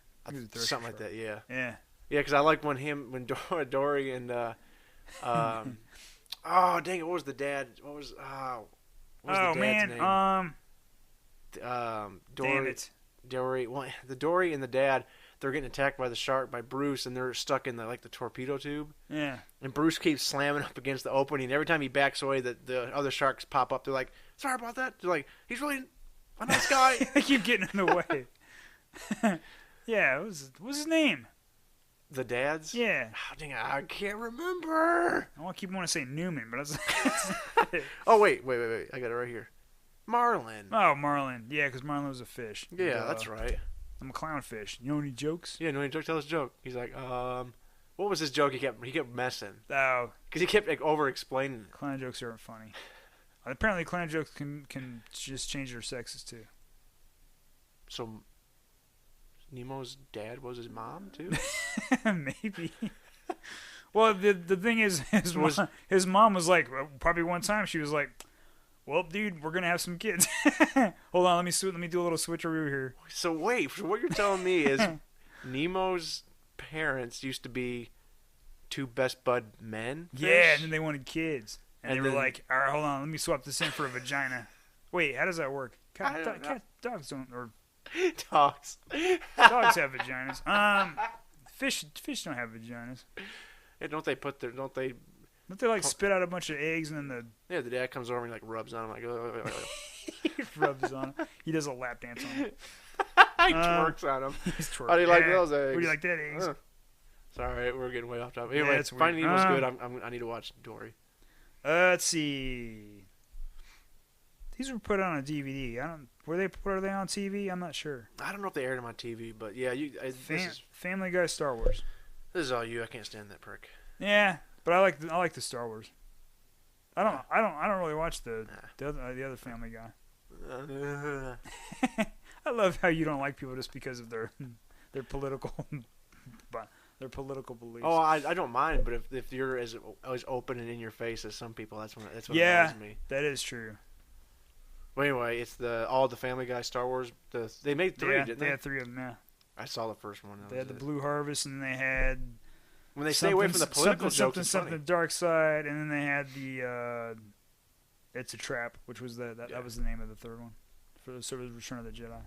Something like that. Yeah. Yeah. Yeah, because I like when Dory and oh dang it, what was the dad? What was the dad's name? Dory. Damn it. Dory. Well, the Dory and the dad. They're getting attacked by the shark by Bruce, and they're stuck in the torpedo tube. Yeah. And Bruce keeps slamming up against the opening. Every time he backs away, the other sharks pop up. They're like, "Sorry about that." They're like, "He's really a nice guy." They keep getting in the way. Yeah. What was his name? The dad's? Yeah. Oh, dang, I can't remember. I want to say Newman, but I was Oh wait! I got it right here. Marlin. Oh, Marlin. Yeah, because Marlin was a fish. Yeah, that's right. I'm a clownfish. You know any jokes? Yeah, no any jokes. Tell us a joke. He's like, what was his joke? He kept messing. Oh, because he kept over explaining it. Clown jokes aren't funny. Apparently, clown jokes can just change their sexes too. So, Nemo's dad was his mom too? Maybe. Well, the thing is, his mom was like, probably one time she was like, "Well, dude, we're gonna have some kids." Hold on, let me do a little switcheroo here. So wait, so what you're telling me is Nemo's parents used to be two best bud men? Fish? Yeah, and then they wanted kids, and they were like, "All right, hold on, let me swap this in for a vagina." Wait, how does that work? Dogs don't, or dogs. Dogs have vaginas. Fish don't have vaginas. Yeah, don't they Don't they like spit out a bunch of eggs and then the dad comes over and like rubs on him like he rubs on him. He does a lap dance on him. He twerks on him. He's twerking. How do you like those eggs? What do you like that eggs? Sorry, we're getting way off topic. Anyway, it's Finding Nemo's good. I need to watch Dory. Let's see. These were put on a DVD. Were they on TV? I'm not sure. I don't know if they aired them on TV, but yeah, Family Guy, Star Wars. This is all you. I can't stand that prick. Yeah, but I like the Star Wars. I don't really watch the other Family Guy. I love how you don't like people just because of their political their political beliefs. Oh, I don't mind, but if you're as open and in your face as some people, that's what annoys me. That is true. Well, anyway, it's all the Family Guy Star Wars. They made 3, didn't they? They had 3 of them. Yeah. I saw the first one. They had the Blue Harvest, and they had when they stay away from the political jokes. Something Dark Side, and then they had the It's a Trap, which was that was the name of the third one for the sort of Return of the Jedi.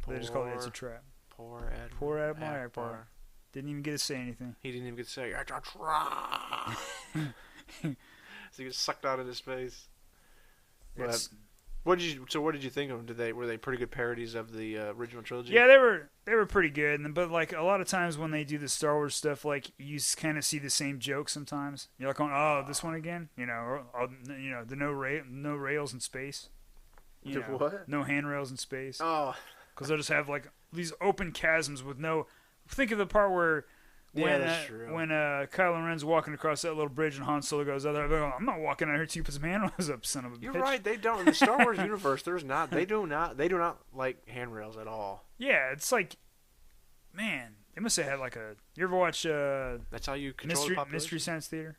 They just called it It's a Trap. Poor Admiral Akbar. Didn't even get to say anything. He didn't even get to say, "It's a trap." So he gets sucked out of his face. It's, what did you think of them? Were they pretty good parodies of the original trilogy? yeah, they were pretty good. But like a lot of times when they do the Star Wars stuff, like you kind of see the same jokes sometimes. You're like, oh, this one again, or the no rails in space. What? No handrails in space. Oh, because they'll just have like these open chasms with no. Think of the part where. When Kylo Ren's walking across that little bridge and Han Solo goes, I'm not walking out here till you put some handrails up, son of a bitch. You're right. They don't. In the Star Wars universe, They do not like handrails at all. Yeah, it's like, man, they must have had like a. You ever watch? That's how you control the population? Mystery Science Theater.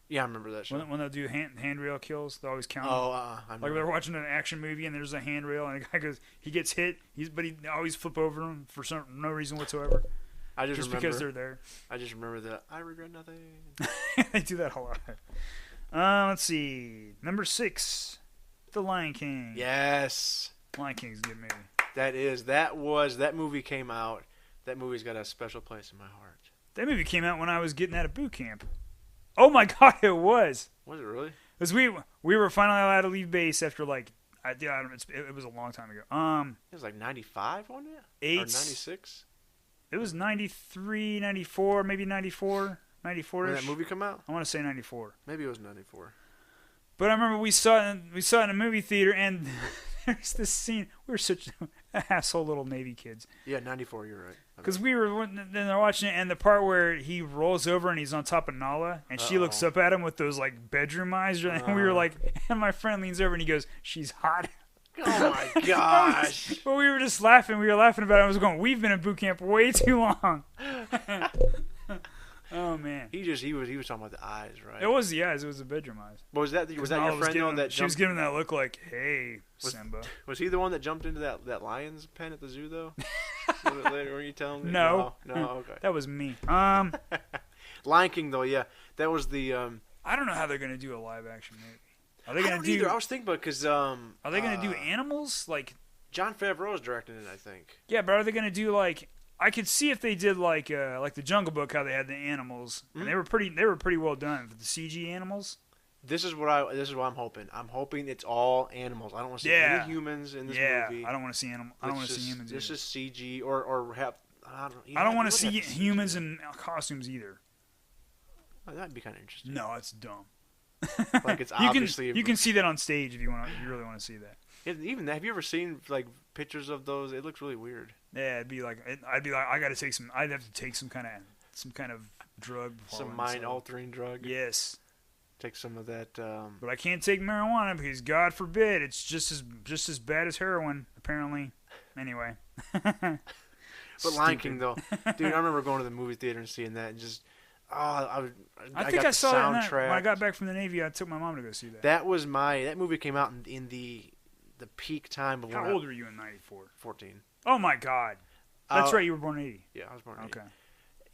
Yeah, I remember that show. When they'll do handrail kills, they always count. Oh, like they're watching an action movie and there's a handrail and a guy goes, he gets hit, but he always flip over him for no reason whatsoever. Just because they're there. I just remember that I regret nothing. They do that a lot. Let's see. Number 6, The Lion King. Yes. Lion King's a good movie. That movie came out. That movie's got a special place in my heart. That movie came out when I was getting out of boot camp. Oh my God, it was. Was it really? Because we were finally allowed to leave base after like it was a long time ago. It was like 95, wasn't it? 8 or 96. It was 93, 94, maybe 94, 94ish. When that movie come out? I want to say 94. Maybe it was 94. But I remember we saw it in a movie theater, and there's this scene. We were such asshole little Navy kids. Yeah, 94. You're right. Because then they're watching it, and the part where he rolls over and he's on top of Nala, and she looks up at him with those like bedroom eyes, and we were like, and my friend leans over and he goes, "She's hot." Oh my gosh! But we were just laughing. We were laughing about it. I was going, "We've been in boot camp way too long." Oh man! He was talking about the eyes, right? It was the eyes. It was the bedroom eyes. But was that your friend that she was giving that look like, "Hey, Simba." Was he the one that jumped into that lion's pen at the zoo though? Was it later? Were you telling me? No. Okay. That was me. Lion King though, yeah, that was the. I don't know how they're gonna do a live action movie. Are they gonna do? Either. I was thinking about because. Are they gonna do animals like? John Favreau is directing it, I think. Yeah, but are they gonna do like? I could see if they did like the Jungle Book, how they had the animals, and they were pretty well done for the CG animals. This is what I'm hoping. I'm hoping it's all animals. I don't want to see any humans in this movie. I don't want to see animals. I don't want to see humans. This is CG or have. I don't want to see humans in costumes either. Oh, that'd be kind of interesting. No, it's dumb. Like it's obviously you can see that on stage if you really want to see that. Even that, have you ever seen like pictures of those? It looks really weird. Yeah, I'd be like I'd have to take some kind of drug. Some mind altering drug. Yes. Take some of that. But I can't take marijuana because God forbid it's just as bad as heroin apparently. Anyway. But Lion King though, dude, I remember going to the movie theater and seeing that and just. I think I saw it when I got back from the Navy. I took my mom to go see that. That movie came out in the peak time of. How old were you in '94? 14. Oh my God, that's right. You were born in '80. Yeah, I was born in '80. Okay.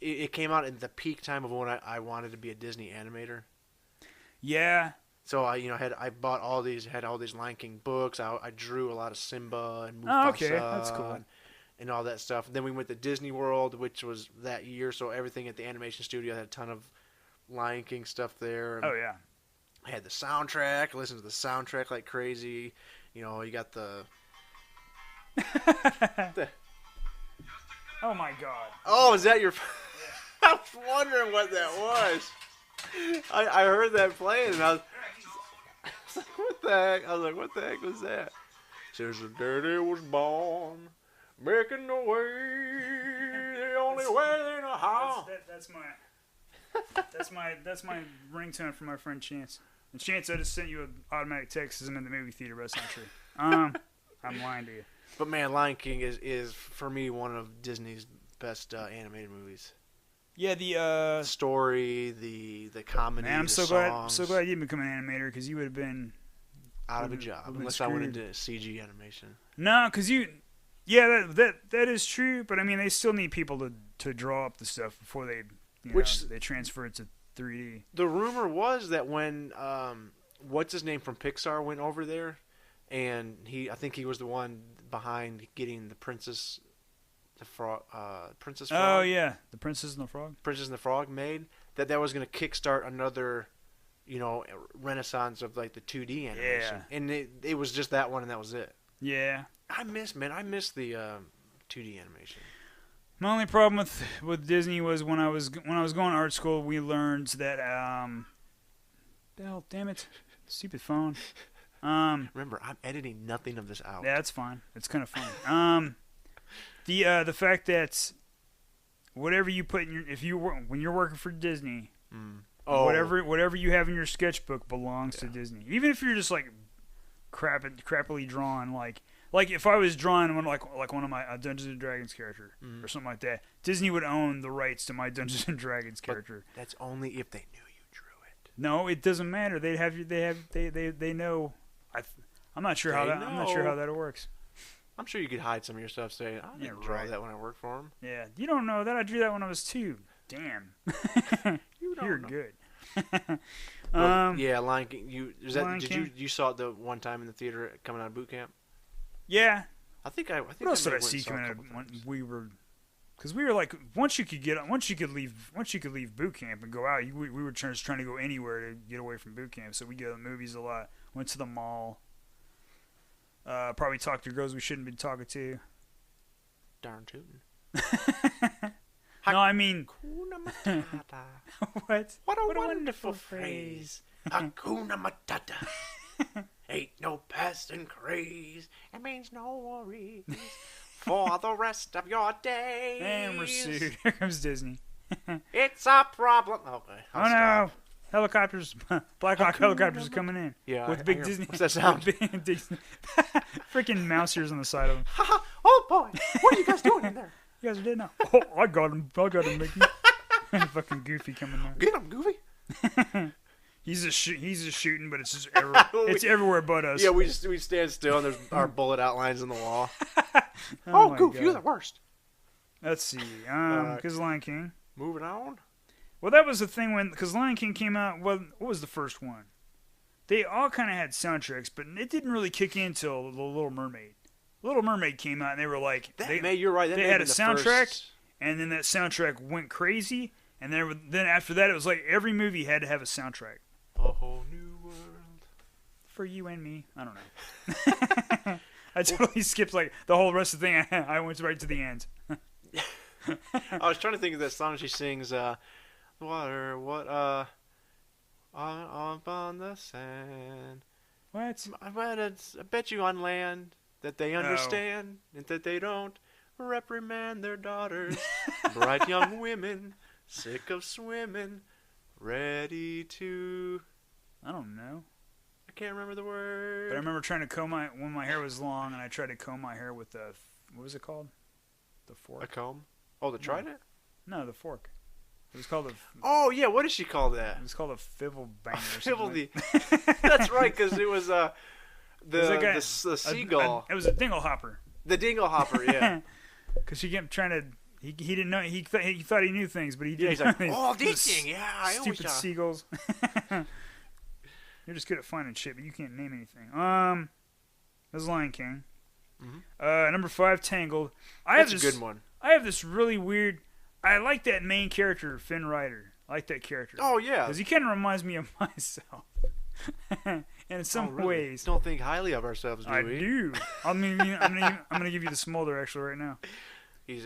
It came out in the peak time of when I wanted to be a Disney animator. Yeah. So I bought all these Lion King books. I drew a lot of Simba and Mufasa. Oh, okay, that's cool. And all that stuff. Then we went to Disney World, which was that year, so everything at the animation studio had a ton of Lion King stuff there. Oh, yeah. I had the soundtrack. I listened to the soundtrack like crazy. You got the... Oh, my God. Oh, is that your... I was wondering what that was. I heard that playing, and I was like, what the heck? I was like, what the heck was that? Since the daddy was born... Making the way, the only way in a house. That's my ringtone for my friend Chance. And Chance, I just sent you an automatic text as I'm in the movie theater, but that's not true. I'm lying to you. But man, Lion King is for me one of Disney's best animated movies. Yeah, the story, the comedy. Man, I'm so songs. glad you didn't become an animator because you would have been out of a job unless I went into CG animation. No, because you. Yeah, that is true, but I mean, they still need people to draw up the stuff before they they transfer it to 3D. The rumor was that when what's his name from Pixar went over there, and I think he was the one behind getting the Princess Frog. Oh yeah, the Princess and the Frog. Princess and the Frog made that was going to kickstart another renaissance of like the 2D animation, and it was just that one, and that was it. Yeah. I miss the 2D animation. My only problem with Disney was when I was going to art school, we learned that hell, damn it, stupid phone. Remember, I'm editing nothing of this out. Yeah, that's fine. It's kind of funny. The fact that whatever you put in when you're working for Disney, whatever you have in your sketchbook belongs to Disney. Even if you're just like crappily drawn, like if I was drawing one like one of my Dungeons and Dragons character or something like that, Disney would own the rights to my Dungeons and Dragons character. But that's only if they knew you drew it. No, it doesn't matter. They know. I'm not sure how that works. I'm sure you could hide some of your stuff. Say, I didn't draw that when I worked for them. Yeah, you don't know that I drew that when I was 2. Damn, you're good. Lion King. You saw it the one time in the theater coming out of boot camp? Yeah. I think. What else did I see coming out when we were? Because we were like, once you could leave boot camp and go out, we were just trying to go anywhere to get away from boot camp. So we go to the movies a lot. Went to the mall. Probably talked to girls we shouldn't be talking to. Darn tootin'. No, I mean. Hakuna Matata. What? What a wonderful phrase. Hakuna Matata. Ain't no passing craze. It means no worries for the rest of your days. And we're sued. Here comes Disney. It's a problem. Okay. No. Helicopters, Black Hawk helicopters are coming in. Yeah. With big Disney. What's that sound? Freaking mouse ears on the side of them. Oh boy. What are you guys doing in there? You guys are dead now. Oh, I got him, Mickey. Fucking Goofy coming there. Get him, Goofy. He's just shooting, but it's just it's everywhere but us. Yeah, we stand still and there's our bullet outlines on the wall. Oh, Goof, you're the worst. Let's see. Because Lion King. Moving on. Well, that was the thing because Lion King came out. Well, what was the first one? They all kind of had soundtracks, but it didn't really kick in until The Little Mermaid. Little Mermaid came out, and they were like, you're right. They had a soundtrack, and then that soundtrack went crazy, and then after that, it was like every movie had to have a soundtrack. A whole new world for you and me. I don't know. I totally skipped like the whole rest of the thing. I went right to the end. I was trying to think of that song she sings. Water, what? Up on the sand. What? I bet you on land that they understand and that they don't reprimand their daughters. Bright young women, sick of swimming, ready to. I don't know. I can't remember the word. But I remember trying to when my hair was long, and I tried to comb my hair with what was it called? The fork. A comb? Oh, the trident? No, the fork. It was called Oh yeah, what did she call that? It was called a fivel banger. Fivel. That's right, because it was the seagull. It was a dingle hopper. The dingle hopper, yeah. Because she kept trying to. He didn't know. He thought he knew things, but he didn't. Yeah, he's like, this thing, yeah. Stupid seagulls. You're just good at finding shit, but you can't name anything. This is Lion King. Mm-hmm. Number 5, Tangled. That's a good one. I have this really weird. I like that main character, Finn Rider. I like that character. Oh yeah, because he kind of reminds me of myself. And in some ways, don't think highly of ourselves, do we? I do. I'm gonna give you the smolder actually right now. His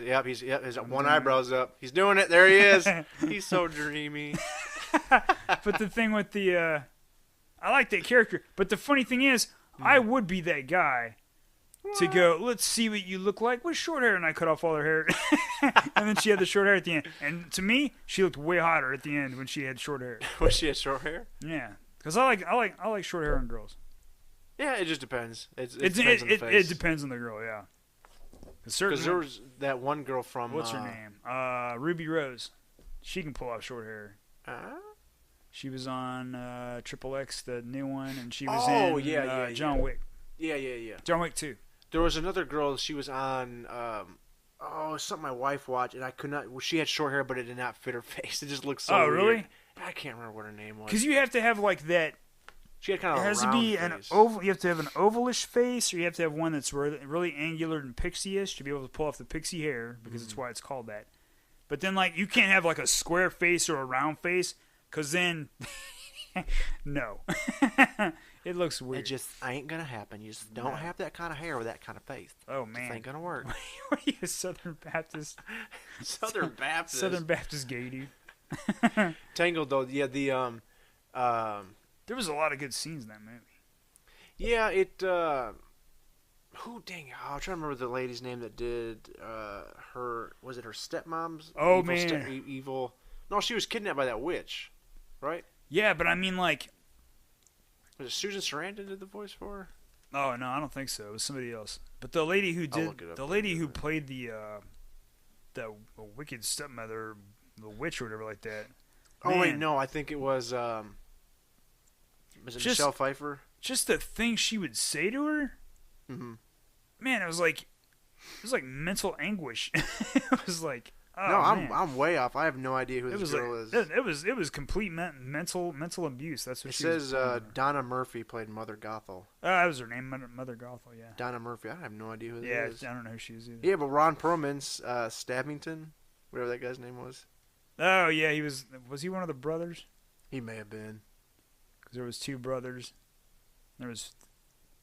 one eyebrow's up. He's doing it. There he is. He's so dreamy. But the thing with I like that character. But the funny thing is, I would be that guy to go, let's see what you look like with short hair, and I cut off all her hair. And then she had the short hair at the end. And to me, she looked way hotter at the end when she had short hair. When she had short hair? Yeah. Because I like short hair on girls. Yeah, it just depends. It depends on the face. It depends on the girl, yeah. Because there was that one girl from... What's her name? Ruby Rose. She can pull off short hair. She was on Triple X, the new one, and she was in John Wick. Yeah. John Wick 2. There was another girl, she was on... something my wife watched, and I could not... She had short hair, but it did not fit her face. It just looked so weird. Oh, really? I can't remember what her name was. Because you have to have like that... She had kind of it has to be an oval. You have to have an ovalish face, or you have to have one that's really angular and pixie-ish to be able to pull off the pixie hair, because it's why it's called that. But then, like, you can't have like a square face or a round face, because then No. It looks weird. It just ain't gonna happen. You just don't have that kind of hair with that kind of face. Oh man, it ain't gonna work. What are you, a Southern Baptist? Southern Baptist. Southern Baptist gay dude. Tangled though, yeah. There was a lot of good scenes in that movie. Yeah, it. Who dang? I'm trying to remember the lady's name that did her. Was it her stepmom's? Oh evil man, evil. No, she was kidnapped by that witch, right? Yeah, but I mean, like, was it Susan Sarandon did the voice for her? Oh no, I don't think so. It was somebody else. But the lady who played the wicked stepmother, the witch or whatever like that. Oh wait, no, I think it was. Was it Michelle Pfeiffer? Just the things she would say to her. Mm-hmm. Man, it was like mental anguish. It was like, oh, no, man. I'm way off. I have no idea who this girl is. It was complete mental abuse. That's what it she says. Was Donna Murphy played Mother Gothel. That was her name, Mother Gothel. Yeah. Donna Murphy. I have no idea who that is. Yeah, I don't know who she is either. Yeah, but Ron Perlman's Stabbington, whatever that guy's name was. Oh yeah, he was. Was he one of the brothers? He may have been. Because there was two brothers. There was.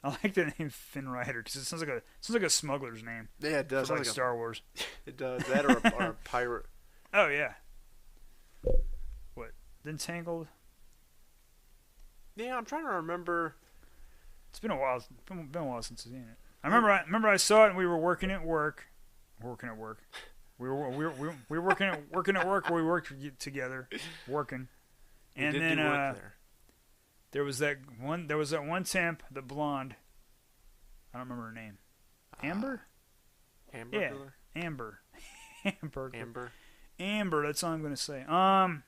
I like the name Finn Rider because it sounds like a smuggler's name. Yeah, it does. Like Star Wars. It does. That or a pirate. Oh yeah. What? Then Tangled. Yeah, I'm trying to remember. It's been a while. Been a while since I've seen it. I remember I saw it and we were working at work. Working at work. We were working at work where we worked together, working. And then there was that one temp, the blonde. I don't remember her name. Amber? Amber? Yeah, Amber. Amber. Amber, that's all I'm going to say. Why?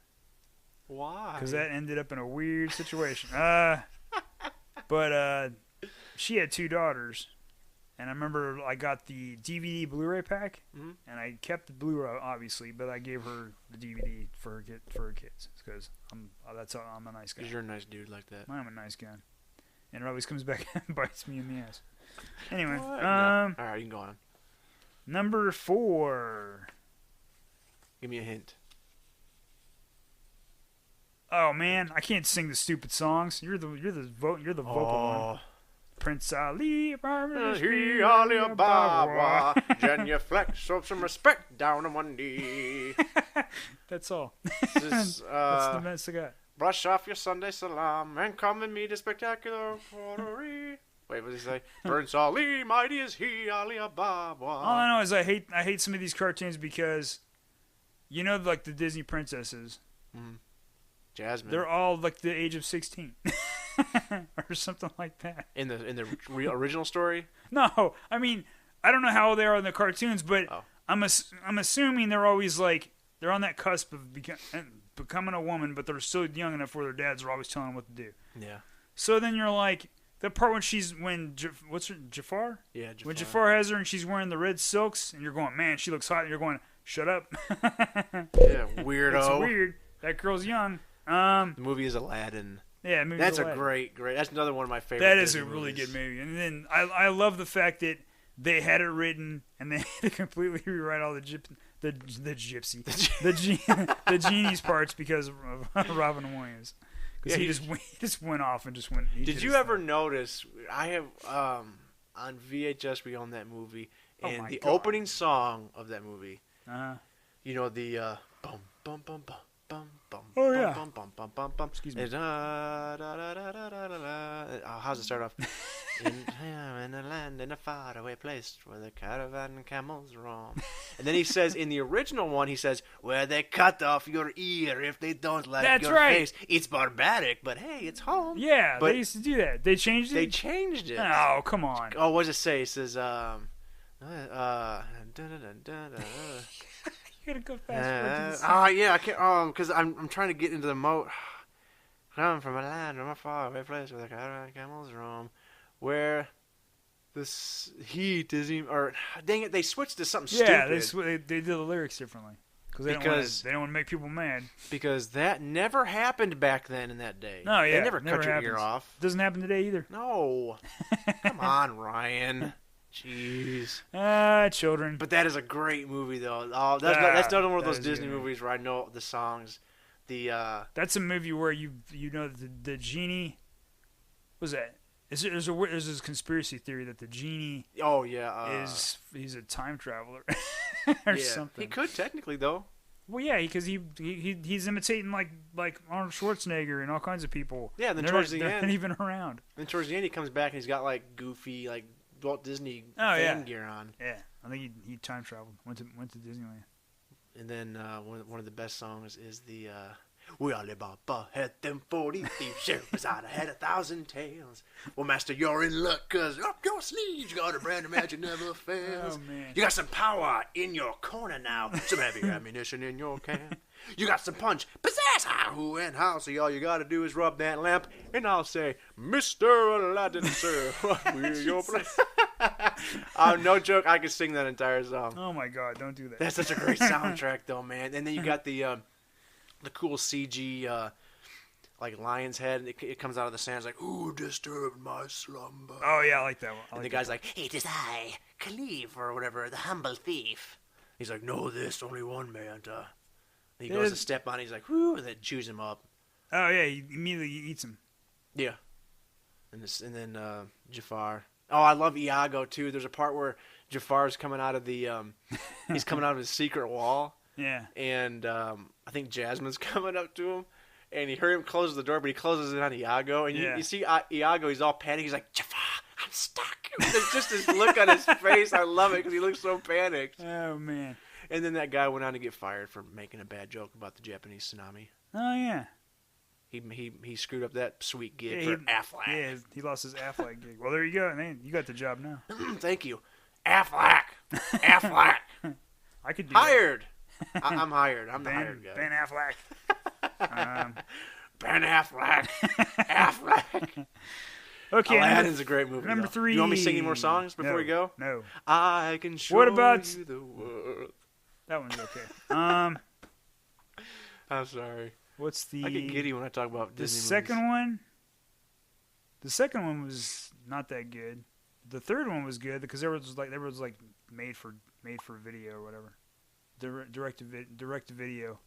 Because that ended up in a weird situation. But she had two daughters. And I remember I got the DVD Blu-ray pack, and I kept the Blu-ray obviously, but I gave her the DVD for her kids because I'm a nice guy. Because you're a nice dude like that. I'm a nice guy, and it always comes back and bites me in the ass. Anyway, all right, you can go on. Number 4. Give me a hint. Oh man, I can't sing the stupid songs. You're the vocal one. Prince Ali, he Ali Baba, genuflect, show some respect down on one knee. That's all. That's the best I got. Brush off your Sunday salam and come and meet a spectacular quartery. Wait, what did he say? Prince Ali, mighty is he, Ali Baba. All I know is I hate some of these cartoons because, you know, like the Disney princesses. Mm-hmm. Jasmine. They're all like the age of 16. Or something like that. In the original story? No, I mean, I don't know how they are in the cartoons, but I'm assuming they're always like they're on that cusp of becoming a woman, but they're still young enough where their dads are always telling them what to do. Yeah. So then you're like the part when what's her Jafar? Yeah, Jafar. When Jafar has her and she's wearing the red silks, and you're going, man, she looks hot, and you're going, shut up. Yeah, weirdo. It's weird. That girl's young. The movie is Aladdin. Yeah, that's a great. That's another one of my favorite. That is Disney a really movies. good movie, and then I love the fact that they had it written and they had to completely rewrite all the genie's parts because of Robin Williams. Because he just went off and just went. Did you ever notice? I have on VHS we own that movie, and the opening song of that movie. You know the bum bum bum bum. Bum, bum, oh yeah. Bum, bum, bum, bum, bum. Excuse me. How's it start off? in a land in a faraway place where the caravan and camels roam. And then he says in the original one, he says, "Where they cut off your ear if they don't like your face. It's barbaric, but hey, it's home." Yeah, but they used to do that. They changed it. They changed it. Oh, come on. Oh, what does it say? It says, You gotta go fast. Yeah, I can't. Because I'm trying to get into the mode. Come from a land from a faraway place where the caravan camels roam, where the heat is even. Or dang it, they switched to something stupid. Yeah, they did the lyrics differently because they don't want to make people mad. Because that never happened back then in that day. No, yeah, they never cut your ear off. Doesn't happen today either. No, come on, Ryan. Jeez. Children. But that is a great movie, though. That's another one of those Disney movies where I know the songs. That's a movie where the genie. What was that? There's this conspiracy theory that the genie. Oh yeah. He's a time traveler or something. He could technically though. Well, yeah, because he's imitating like Arnold Schwarzenegger and all kinds of people. Yeah, and then they're end, not even around. Then towards the end, he comes back and he's got like goofy like Walt Disney fan gear on. Yeah, I think he time traveled, went to Disneyland. And then one of the best songs is the "We Alibaba had them 40 thieves, sheriffs out had 1,000 tales. Well, master, you're in luck, 'cause up your sleeves you got a brand of magic never fails. Oh, man. You got some power in your corner now, some heavy ammunition in your can. You got some punch, pizzazz, how, who, and how. So all you got to do is rub that lamp, and I'll say, Mr. Aladdin, sir, what will your place?" No joke, I could sing that entire song. Oh my God, don't do that. That's such a great soundtrack, though, man. And then you got the cool CG like lion's head, and it comes out of the sand. It's like, "Who disturbed my slumber?" Oh yeah, I like that one. And the guy's like, "It is I, Khalif, or whatever, the humble thief." He's like, "Know this, only one man." He goes to step on it, he's like, "Whoo," and then chews him up. Oh yeah, he immediately eats him. Yeah. And then Jafar. Oh, I love Iago too. There's a part where Jafar's coming out of the he's coming out of his secret wall. Yeah. And I think Jasmine's coming up to him, and he heard him close the door, but he closes it on Iago. And you see Iago, he's all panicked. He's like, "Jafar, I'm stuck." There's just this look on his face. I love it because he looks so panicked. Oh man. And then that guy went on to get fired for making a bad joke about the Japanese tsunami. Oh yeah. He screwed up that sweet gig for Affleck. Yeah, he lost his Affleck gig. Well, there you go, man. You got the job now. Thank you, Affleck. Affleck. I could do hired. I'm hired. I'm the hired guy. Ben Affleck. Ben Affleck. Affleck. Okay, Aladdin's a great movie. Number 3. You want me singing more songs before we go? No. I can show you the world. That one's okay. I'm sorry. What's the? I get giddy when I talk about Disney movies. The second one was not that good. The third one was good because there was like made for video or whatever. Direct to video.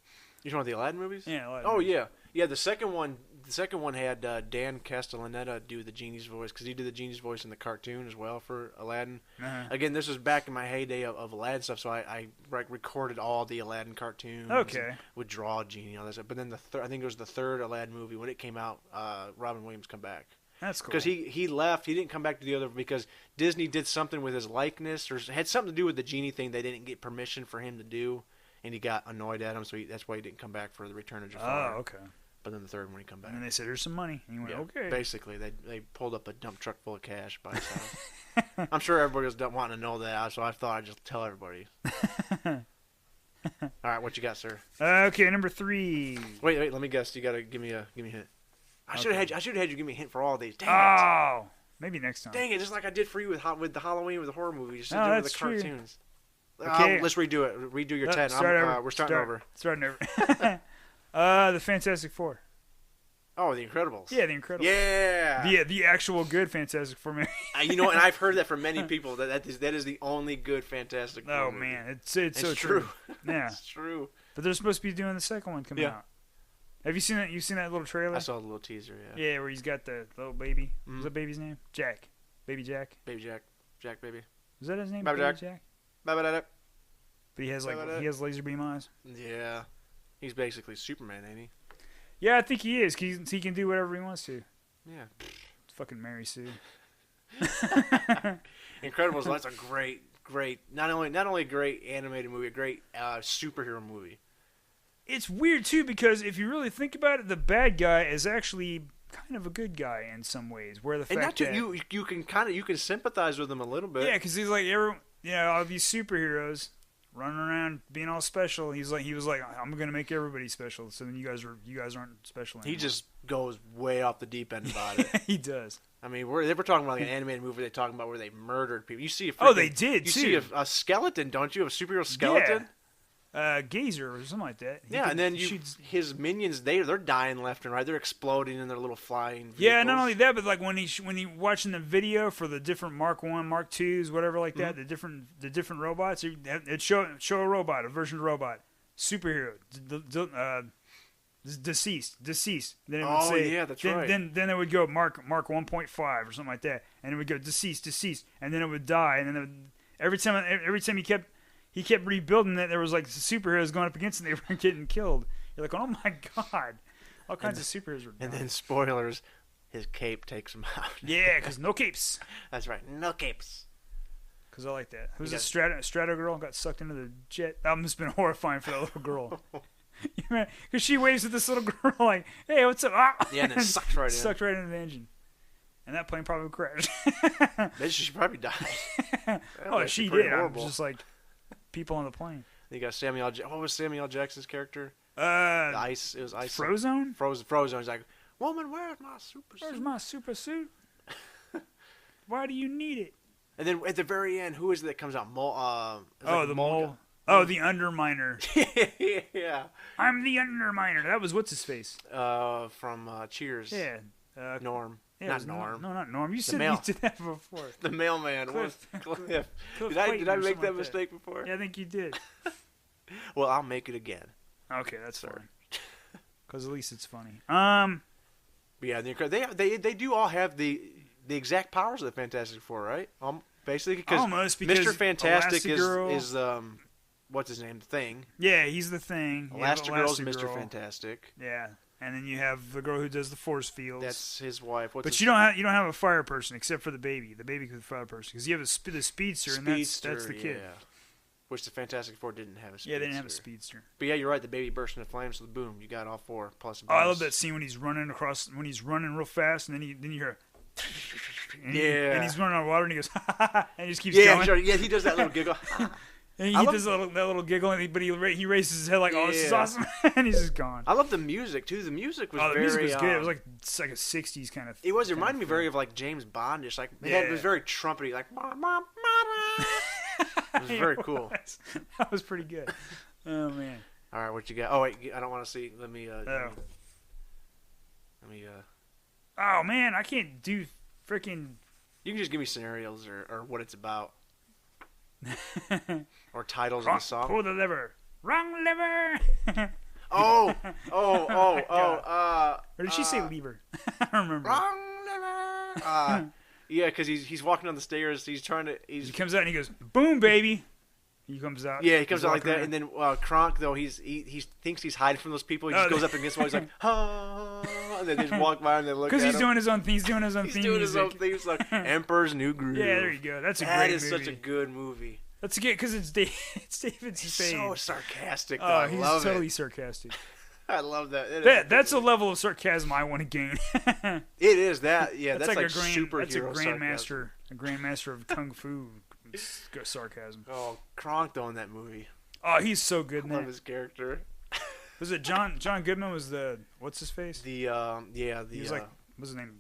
You talking about the Aladdin movies? Yeah. Aladdin movies. Yeah. The second one had Dan Castellaneta do the genie's voice because he did the genie's voice in the cartoon as well for Aladdin. Uh-huh. Again, this was back in my heyday of Aladdin stuff, so I recorded all the Aladdin cartoons. Okay. Would draw a genie and all that stuff. But then I think it was the third Aladdin movie when it came out. Robin Williams come back. That's cool. Because he left. He didn't come back to the other because Disney did something with his likeness or had something to do with the genie thing they didn't get permission for him to do. And he got annoyed at him, so that's why he didn't come back for the Return of Jafar. Oh, okay. But then the third one, he come back. And then they said, "Here's some money." And he went, "Okay." Basically, they pulled up a dump truck full of cash by his house. I'm sure everybody was wanting to know that, so I thought I'd just tell everybody. All right, what you got, sir? Okay, number 3. Wait, let me guess. You gotta give me a hint. I should have had you give me a hint for all these. Dang it. Maybe next time. Dang it! Just like I did for you with the Halloween with the horror movie. Just do it with the cartoons. Okay. Let's redo it. Redo your 10. We're starting over. Starting over. The Fantastic Four. Oh, The Incredibles. Yeah, The Incredibles. Yeah. The actual good Fantastic Four movie. You know, and I've heard that from many people that is the only good Fantastic Four movie. Man, it's so true. Yeah, it's true. But they're supposed to be doing the second one coming out. Have you seen that? You've seen that little trailer? I saw the little teaser. Yeah. Yeah, where he's got the little baby. Mm-hmm. What's that baby's name? Jack. Baby Jack. Baby Jack. Jack baby. Is that his name? Baby Jack. But he has laser beam eyes. Yeah, he's basically Superman, ain't he? Yeah, I think he is. He can do whatever he wants to. Yeah. Fucking Mary Sue. Incredibles. That's a great. Not only a great animated movie, a great superhero movie. It's weird too because if you really think about it, the bad guy is actually kind of a good guy in some ways. Where the fact that you can sympathize with him a little bit. Yeah, because he's like all these superheroes running around being all special. He was like, I'm gonna make everybody special. So then you guys aren't special anymore. He just goes way off the deep end about it. He does. I mean, they were talking about like an animated movie. They're talking about where they murdered people. You see they did. You see a skeleton, don't you? A superhero skeleton. Yeah. Gazer or something like that. And then his minions, they're dying left and right. They're exploding in their little flying vehicles. Yeah, not only that, but like when he watching the video for the different Mark 1, Mark 2s, whatever like that, the different robots, it show a robot, a version of a robot, superhero, deceased. Then it would Oh, say, yeah, that's then, right. Then it would go mark 1.5 or something like that, and it would go deceased, and then it would die, and then it would, every time he kept rebuilding it, there was like superheroes going up against it, and they were getting killed. You're like, oh my god, all kinds of superheroes were dying. And then spoilers, his cape takes him out. Yeah, because no capes. That's right, no capes. Because I like that. Who's the Strato girl got sucked into the jet? That must have been horrifying for that little girl. Because she waves at this little girl like, hey, what's up? Ah! Yeah, and then sucked right in. Sucked right into the engine. And that plane probably crashed. Maybe she probably died. Oh, she did. Horrible. I was just like, people on the plane. You got Samuel. What was Samuel Jackson's character? Ice. It was Ice. Frozone? Frozone. He's like, woman, where's my super suit? Where's my super suit? Why do you need it? And then at the very end, who is it that comes out? The mole. Oh, the Underminer. Yeah. I'm the Underminer. That was what's his face? From Cheers. Yeah. Norm. Yeah, not Norm. No, not Norm. You said you did that before. The mailman. Cliff. Cliff. Cliff Did I make that mistake before? Yeah, I think you did. Well, I'll make it again. Okay, that's fine. Because at least it's funny. But yeah, they do all have the exact powers of the Fantastic Four, right? Basically, because Mr. Fantastic is what's his name? The Thing. Yeah, he's the Thing. Elastigirl's Mr. Fantastic. Yeah, and then you have the girl who does the force fields. That's his wife. But you don't have a fire person except for the baby. The baby could be a fire person because you have the speedster, and that's the kid. Yeah. Which the Fantastic Four didn't have a speedster. Yeah, they didn't have a speedster. But yeah, you're right. The baby burst into flames, so boom, you got all four plus. Oh, I love that scene when he's running real fast, and then you hear. And he's running on water, and he goes, and he just keeps going. Sure. Yeah, he does that little giggle. And he does that little giggle, but he raises his head like, "Oh, this is awesome," and he's just gone. I love the music too. The music was the music was good. It was like a '60s kind of. It was. It reminded me very of like James Bond. Just like it was very trumpety, like. It was very cool. That was pretty good. Oh man. All right, what you got? Oh wait, I don't want to see. Let me. Oh man, I can't do freaking. You can just give me scenarios or what it's about. Or titles of the song. Pull the lever. Wrong lever. Oh. Or did she say lever? I don't remember. Wrong lever. Yeah, because he's walking down the stairs. He comes out and he goes, "Boom, baby." He comes out. Yeah, he comes out like that, and then Kronk though he thinks he's hiding from those people. He just goes up against one. He's like, and then they just walk by and they look. Because he's doing his own thing. He's doing his own theme. He's doing his own theme. It's like Emperor's New Groove. Yeah, there you go. That's a great movie. That is such a good movie. That's good because it's David Spade. He's so sarcastic. Though. Oh, he's totally sarcastic. I love that. That's a level of sarcasm I want to gain. It is that. Yeah, that's like superhero. That's a grandmaster of kung fu sarcasm. Oh, Kronk though in that movie. Oh, he's so good. I love his character. Was it John Goodman? Was the what's his face? He was like what's his name?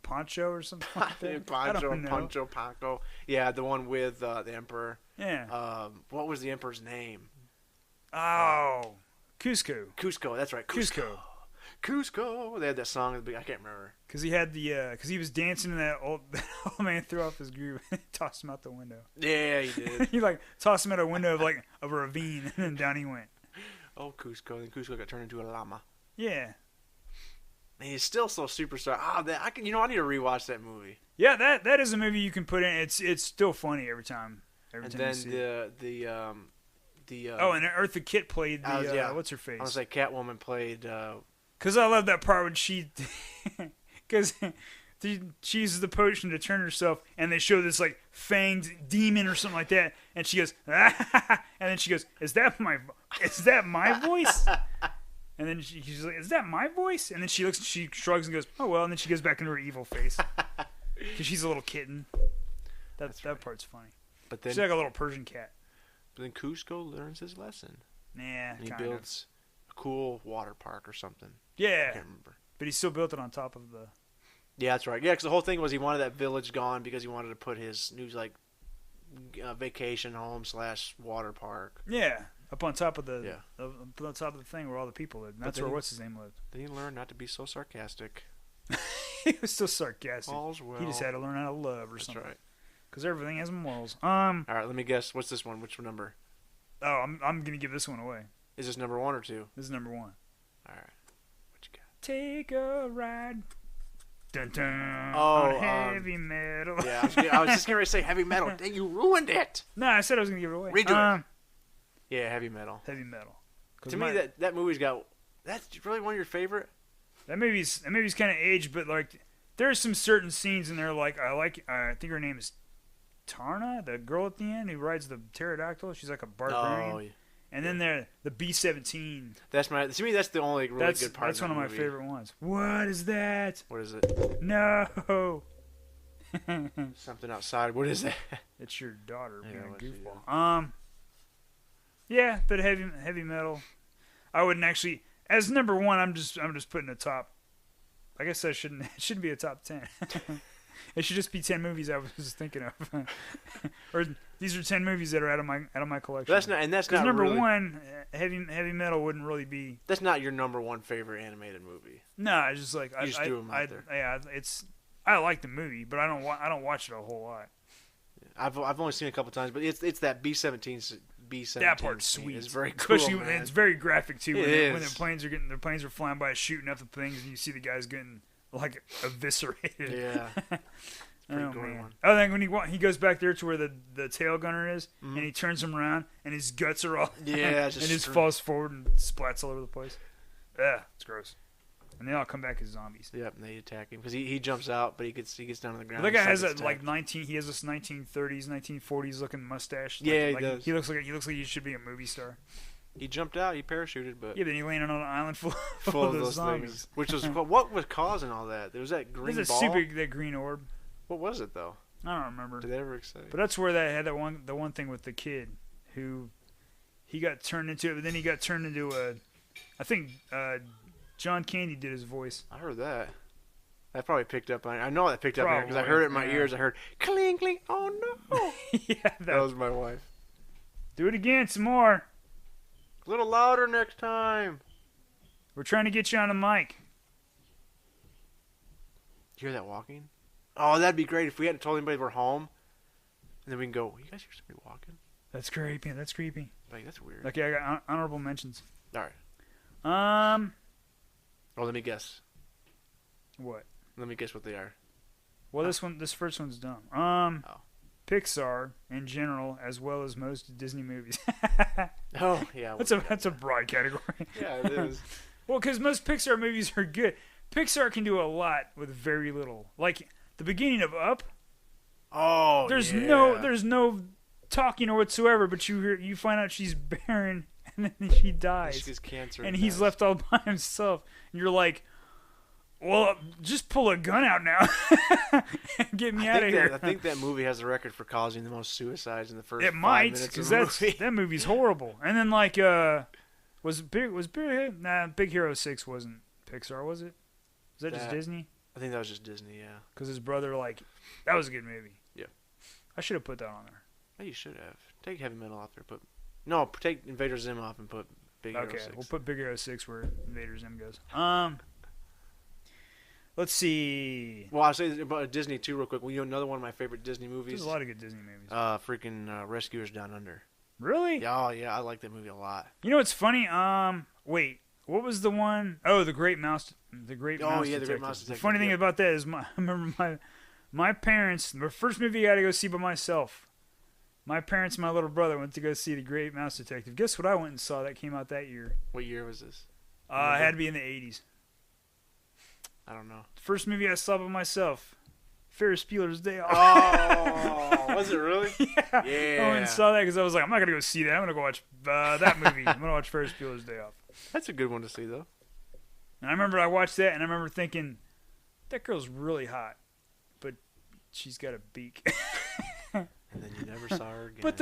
Poncho or something like that? Poncho Paco. Yeah, the one with the Emperor. Yeah. What was the Emperor's name? Oh, Cusco. That's right. Cusco. They had that song. I can't remember. Because he was dancing and that old man threw off his groove and tossed him out the window. Yeah, he did. He tossed him out a window of a ravine and then down he went. Oh, Cusco. Then Cusco got turned into a llama. Yeah. And he's still so superstar. I need to rewatch that movie. Yeah, that is a movie you can put in. It's still funny every time. And then and Eartha Kitt played what's her face? I was like Catwoman played. Because I love that part when because she uses the potion to turn herself, and they show this fanged demon or something like that, and she goes, and then she goes, "Is that my voice?" And then she's like, "Is that my voice?" And then she shrugs and goes, "Oh well," and then she goes back into her evil face because she's a little kitten. That part's funny. But then she's like a little Persian cat. But then Cusco learns his lesson. Yeah, and he builds a cool water park or something. Yeah, I can't remember. But he still built it on top of the. Yeah, that's right. Yeah, because the whole thing was he wanted that village gone because he wanted to put his new vacation home / water park. Yeah, up on top of the up on top of the thing where all the people lived. And that's where what's his name lived. Then he learned not to be so sarcastic. He was still sarcastic. All's well. He just had to learn how to love or something. That's right. Because everything has morals. All right, let me guess. What's this one? Which number? Oh, I'm gonna give this one away. Is this number 1 or 2? This is number 1. All right. What you got? Take a ride. Dun dun. Oh, on heavy metal. Yeah, I was just going to say heavy metal. Dang, you ruined it. No, I said I was going to give it away. Redo it. Yeah, heavy metal. Heavy metal. To me, that movie's got... That's really one of your favorite? That movie's kind of aged, but like there's some certain scenes in there. Like I think her name is Tarna, the girl at the end who rides the pterodactyl. She's like a barbarian. Oh, yeah. And then the B-17. To me, that's the only really good part. That's one of my favorite ones. What is that? What is it? No. Something outside. What is that? It's your daughter being a goofball. Yeah. Yeah, but heavy metal. I wouldn't actually. As number one, I'm just putting a top. I guess it shouldn't be a top 10. It should just be 10 movies I was thinking of, or these are 10 movies that are out of my collection. That's not number really, one. Heavy metal wouldn't really be. That's not your number one favorite animated movie. No, it's just like you just threw them out there. Yeah, I like the movie, but I don't watch it a whole lot. I've only seen it a couple times, but it's that B-17. That part's sweet. It's very cool, especially man. It's very graphic too. When the planes are flying by, shooting up the things, and you see the guys getting like eviscerated. Yeah. Oh man! I think when he goes back there to where the tail gunner is, and he turns him around, and his guts are all and just falls forward and splats all over the place. Yeah, it's gross. And they all come back as zombies. Yep, and they attack him because he jumps out, but he gets down on the ground. But that guy has he has this 1930s, 1940s looking mustache. Yeah, he does. He looks like he should be a movie star. He jumped out, he parachuted, but yeah, then he landed on an island full of those zombies. Things. Which was what was causing all that? There was that green ball. That green orb. What was it though? I don't remember. Did they ever say? But that's where they had the one thing with the kid who he got turned into, but then he got turned into I think John Candy did his voice. I heard that. That probably picked up on it. I know that picked up on it because I heard it in my ears. I heard cling cling. Oh no! Yeah, that was my wife. Do it again, some more. A little louder next time. We're trying to get you on the mic. You hear that walking? Oh, that'd be great if we hadn't told anybody we're home, and then we can go. You guys hear somebody walking? That's creepy. That's creepy. Like that's weird. Okay, I got honorable mentions. All right. Oh, let me guess. What? Let me guess what they are. Well, this first one's dumb. Pixar in general, as well as most Disney movies. Oh yeah, that's a broad category. Yeah, it is. Well, because most Pixar movies are good. Pixar can do a lot with very little. Like the beginning of Up. Oh, there's no talking or whatsoever, but you find out she's barren and then she dies. She gets cancer, and he's left all by himself. And you're like, well, just pull a gun out now. Get me out of here. I think that movie has the record for causing the most suicides in the first 5 minutes because movie. That movie's horrible. And then like Big Hero 6 wasn't Pixar, was it? Was that just Disney? I think that was just Disney, yeah. Because his brother, that was a good movie. Yeah. I should have put that on there. Oh, you should have. Take Heavy Metal off there. Take Invader Zim off and put Big Hero 6. Okay, we'll put Big Hero 6 where Invader Zim goes. Let's see. Well, I'll say about Disney, too, real quick. Well, another one of my favorite Disney movies. There's a lot of good Disney movies. Rescuers Down Under. Really? Oh, yeah, I like that movie a lot. You know what's funny? Wait. What was the one? Oh, The Great Mouse. The Great Mouse Detective. The Great Mouse Detective. The funny thing about that is, I remember my parents. The first movie I had to go see by myself. My parents and my little brother went to go see The Great Mouse Detective. Guess what I went and saw that came out that year? What year was this? It had to be in the 80s. I don't know. First movie I saw by myself. Ferris Bueller's Day Off. Oh, was it really? Yeah. I went and saw that because I was like, I'm not going to go see that. I'm going to go watch that movie. I'm going to watch Ferris Bueller's Day Off. That's a good one to see, though. And I remember I watched that, and I remember thinking, that girl's really hot, but she's got a beak. And then you never saw her again. But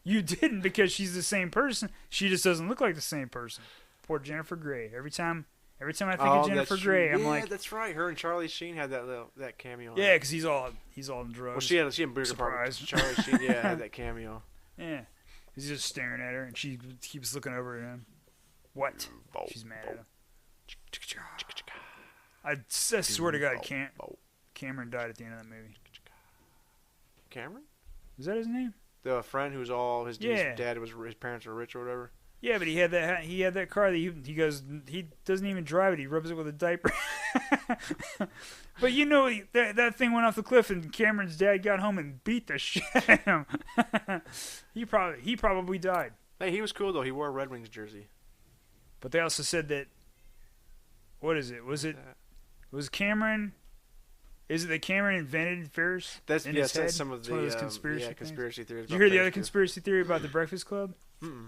you didn't because she's the same person. She just doesn't look like the same person. Poor Jennifer Grey. Every time I think of Jennifer Grey, I'm like, that's right. Her and Charlie Sheen had that cameo. Yeah, because he's all in drugs. Well, she had a bigger part. Charlie Sheen, had that cameo. Yeah, he's just staring at her, and she keeps looking over at him. What? She's mad at him. I swear to God, Cameron died at the end of that movie. Cameron? Is that his name? The friend who's all his dad his parents were rich or whatever. Yeah, but he had that car that he goes, he doesn't even drive it. He rubs it with a diaper. But you know that thing went off the cliff, and Cameron's dad got home and beat the shit out of him. he probably died. Hey, he was cool though. He wore a Red Wings jersey. But they also said that. What is it? Was Cameron? Is it that Cameron invented Ferris? That's some of the conspiracy theories. Did you hear the other conspiracy theory about the Breakfast Club?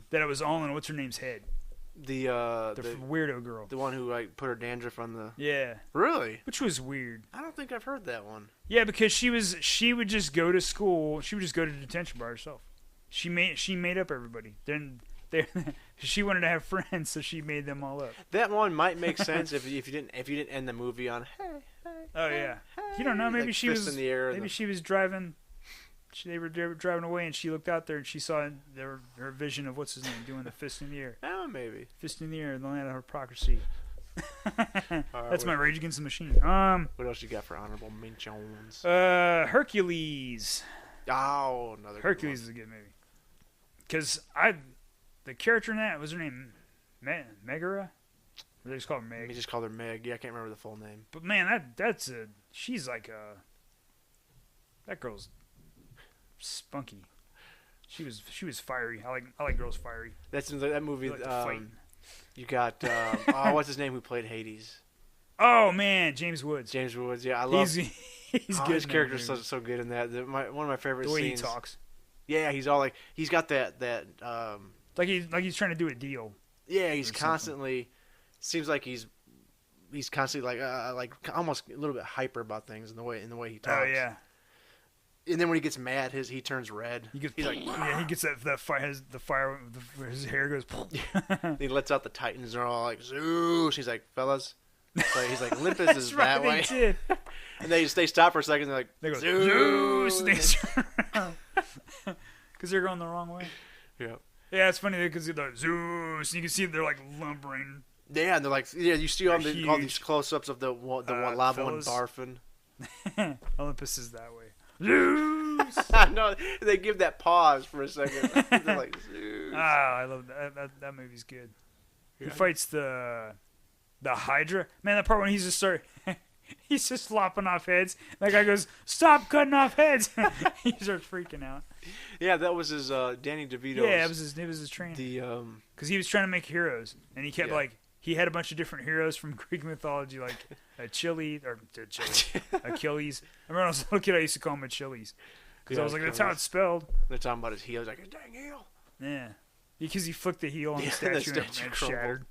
That it was all in what's her name's head. The weirdo girl. The one who like put her dandruff on the. Yeah. Really? Which was weird. I don't think I've heard that one. Yeah, because she would just go to school. She would just go to detention by herself. She made up everybody. Then she wanted to have friends, so she made them all up. That one might make sense if you didn't end the movie on hey. Oh yeah. You don't know. Maybe like she was in the air. Maybe she was driving. They were driving away, and she looked out there, and she saw her vision of what's his name doing the fist in the air. Oh, maybe fist in the air in the land of hypocrisy. That's my Rage Against the Machine. What else you got for honorable mentions? Hercules. Oh, another Hercules is a good movie. Because the character in that was her name Megara. Or they just called her Meg. He just called her Meg. Yeah, I can't remember the full name. But man, she's like that girl's spunky. She was fiery. I like girls fiery. That's that movie. Like you got what's his name who played Hades? Oh man, James Woods. James Woods. Yeah, I love. He's good. His character's so good in that. One of my favorite the way scenes. He talks. Yeah, he's all like he's got that. Like he's trying to do a deal. Yeah, he's constantly. Seems like he's constantly like almost a little bit hyper about things in the way he talks. Oh yeah. And then when he gets mad, he turns red. He's like, yeah, he gets that fire. The fire, where his hair goes. He lets out the Titans. They're all like, "Zeus." He's like, "Fellas," he's like, "Olympus is that way." And they stop for a second. They're like, they go, "Zeus." Because they're going the wrong way. Yeah. Yeah, it's funny because they're like, Zeus. You can see they're like lumbering. Yeah, and they're like, you see all these close-ups of the lava one barfing. Olympus is that way. Zeus! No, they give that pause for a second. They're like, Zeus. I love that movie's good. Yeah. He fights the Hydra. Man, that part when he's just lopping off heads. That guy goes, "Stop cutting off heads!" He starts freaking out. Yeah, that was his Danny DeVito. Yeah, it was his training. Because he was trying to make heroes, and he kept he had a bunch of different heroes from Greek mythology, like Achilles. I remember when I was a little kid, I used to call him Achilles. Because I was like, that's how it's spelled. They're talking about his heel. He's like, his dang heel. Yeah. Because he flicked the heel on the statue and it shattered.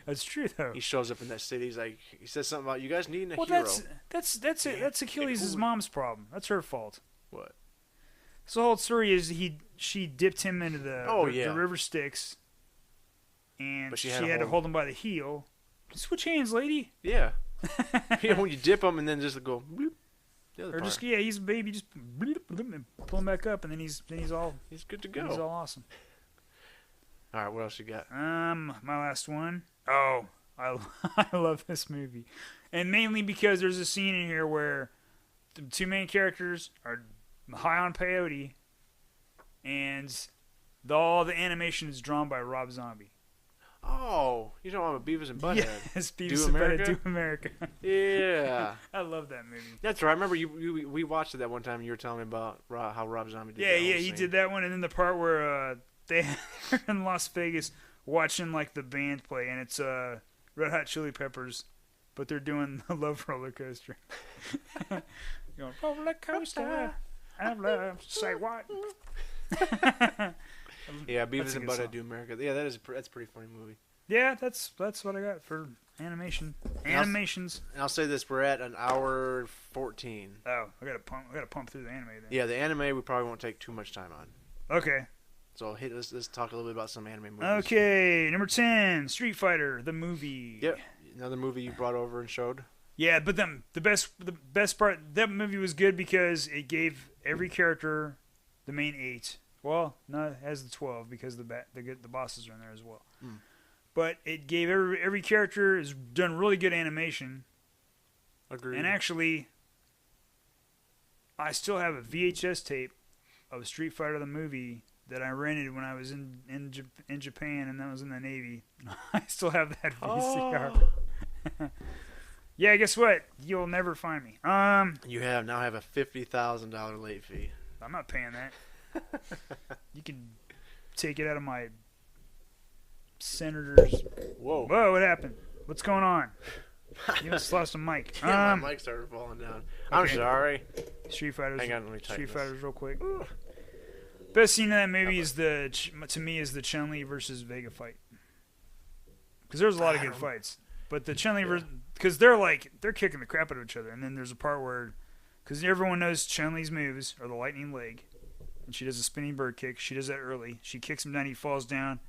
That's true, though. He shows up in that city. He says something about, you guys needing a hero. That's Achilles' mom's problem. That's her fault. What? So the whole story is she dipped him into the river Styx. And but she had to hold him by the heel. Switch hands, lady. Yeah. When you dip him and then just go bloop, the other or part. he's a baby, just bloop, bloop, and pull him back up, and then he's good to go. He's all awesome. All right, what else you got? My last one. Oh, I love this movie, and mainly because there's a scene in here where the two main characters are high on peyote, and all the animation is drawn by Rob Zombie. Oh, you know I'm a Beavis and Butthead. Yes, Beavis and Butthead Do America. Yeah. I love that movie. That's right. I remember we watched it that one time and you were telling me about how Rob Zombie did that. Yeah, he did that one, and then the part where they're in Las Vegas watching like the band play, and it's Red Hot Chili Peppers, but they're doing the Love Roller Coaster. Going, roller coaster, I love to say what? Yeah, Beavis and Butthead Do America. Yeah, that's a pretty funny movie. Yeah, that's what I got for animation. Animations. And I'll say this: we're at an hour 14. Oh, I gotta pump through the anime then. Yeah, the anime we probably won't take too much time on. Okay. So let's talk a little bit about some anime movies. Okay, number 10, Street Fighter the movie. Yep, another movie you brought over and showed. Yeah, but the best part, that movie was good because it gave every character the main 8. Well, not as the 12 because the bosses are in there as well. Mm. But it gave every character has done really good animation. Agreed. And actually, I still have a VHS tape of Street Fighter the movie that I rented when I was in Japan, and that was in the Navy. I still have that VCR. Oh. Yeah, guess what? You'll never find me. You now have a $50,000 late fee. I'm not paying that. You can take it out of my senator's. Whoa! What happened? What's going on? You just lost a mic. Yeah, my mic started falling down. Okay. I'm sorry. Street Fighters. Hang on, let me tighten Street Fighters, real quick. Ooh. Best scene in that movie is the Chun-Li versus Vega fight. Because there's a lot of good fights, but the Chun-Li because they're kicking the crap out of each other, and then there's a part where, because everyone knows Chun-Li's moves are the lightning leg, and she does a spinning bird kick. She does that early. She kicks him down. He falls down,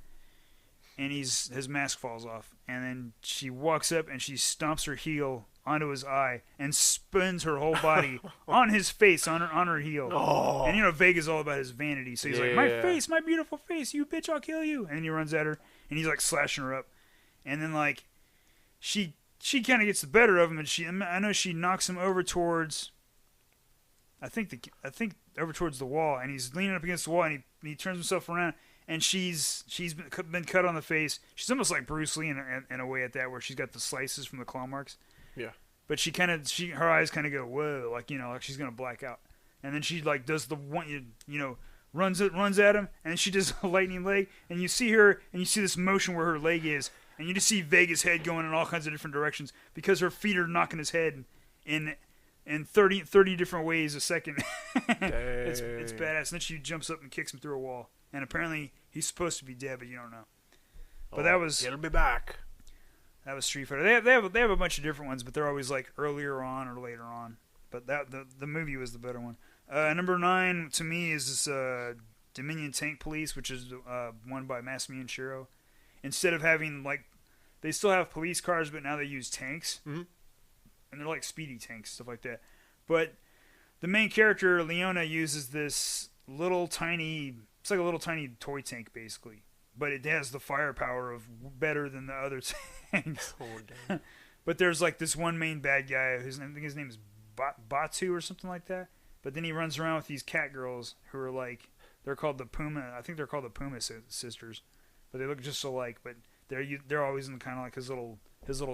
and his mask falls off, and then she walks up and she stomps her heel onto his eye and spins her whole body on his face, on her heel. Oh. And Vega's all about his vanity, so he's like, "My face, my beautiful face, you bitch, I'll kill you." And then he runs at her, and he's like slashing her up, and then like she kind of gets the better of him, and I know she knocks him over towards, I think over towards the wall, and he's leaning up against the wall, and he turns himself around. And she's been cut on the face. She's almost like Bruce Lee in a way at that, where she's got the slices from the claw marks. Yeah. But her eyes kind of go whoa, like she's gonna black out. And then she like does the one, runs at him, and she does a lightning leg, and you see her, and you see this motion where her leg is, and you just see Vega's head going in all kinds of different directions because her feet are knocking his head in 30 different ways a second. It's badass. And then she jumps up and kicks him through a wall. And apparently he's supposed to be dead, but you don't know. But it'll be back. That was Street Fighter. They have a bunch of different ones, but they're always like earlier on or later on. But the movie was the better one. Number 9 to me is this Dominion Tank Police, which is won by Masami and Shiro. Instead of having they still have police cars, but now they use tanks, and they're like speedy tanks, stuff like that. But the main character Leona uses this little tiny. It's like a little tiny toy tank, basically. But it has the firepower of better than the other tanks. Oh, but there's like this one main bad guy, I think his name is Batu or something like that. But then he runs around with these cat girls who are they're called the Puma. I think they're called the Puma sisters. But they look just alike. But they're always in kind of like his little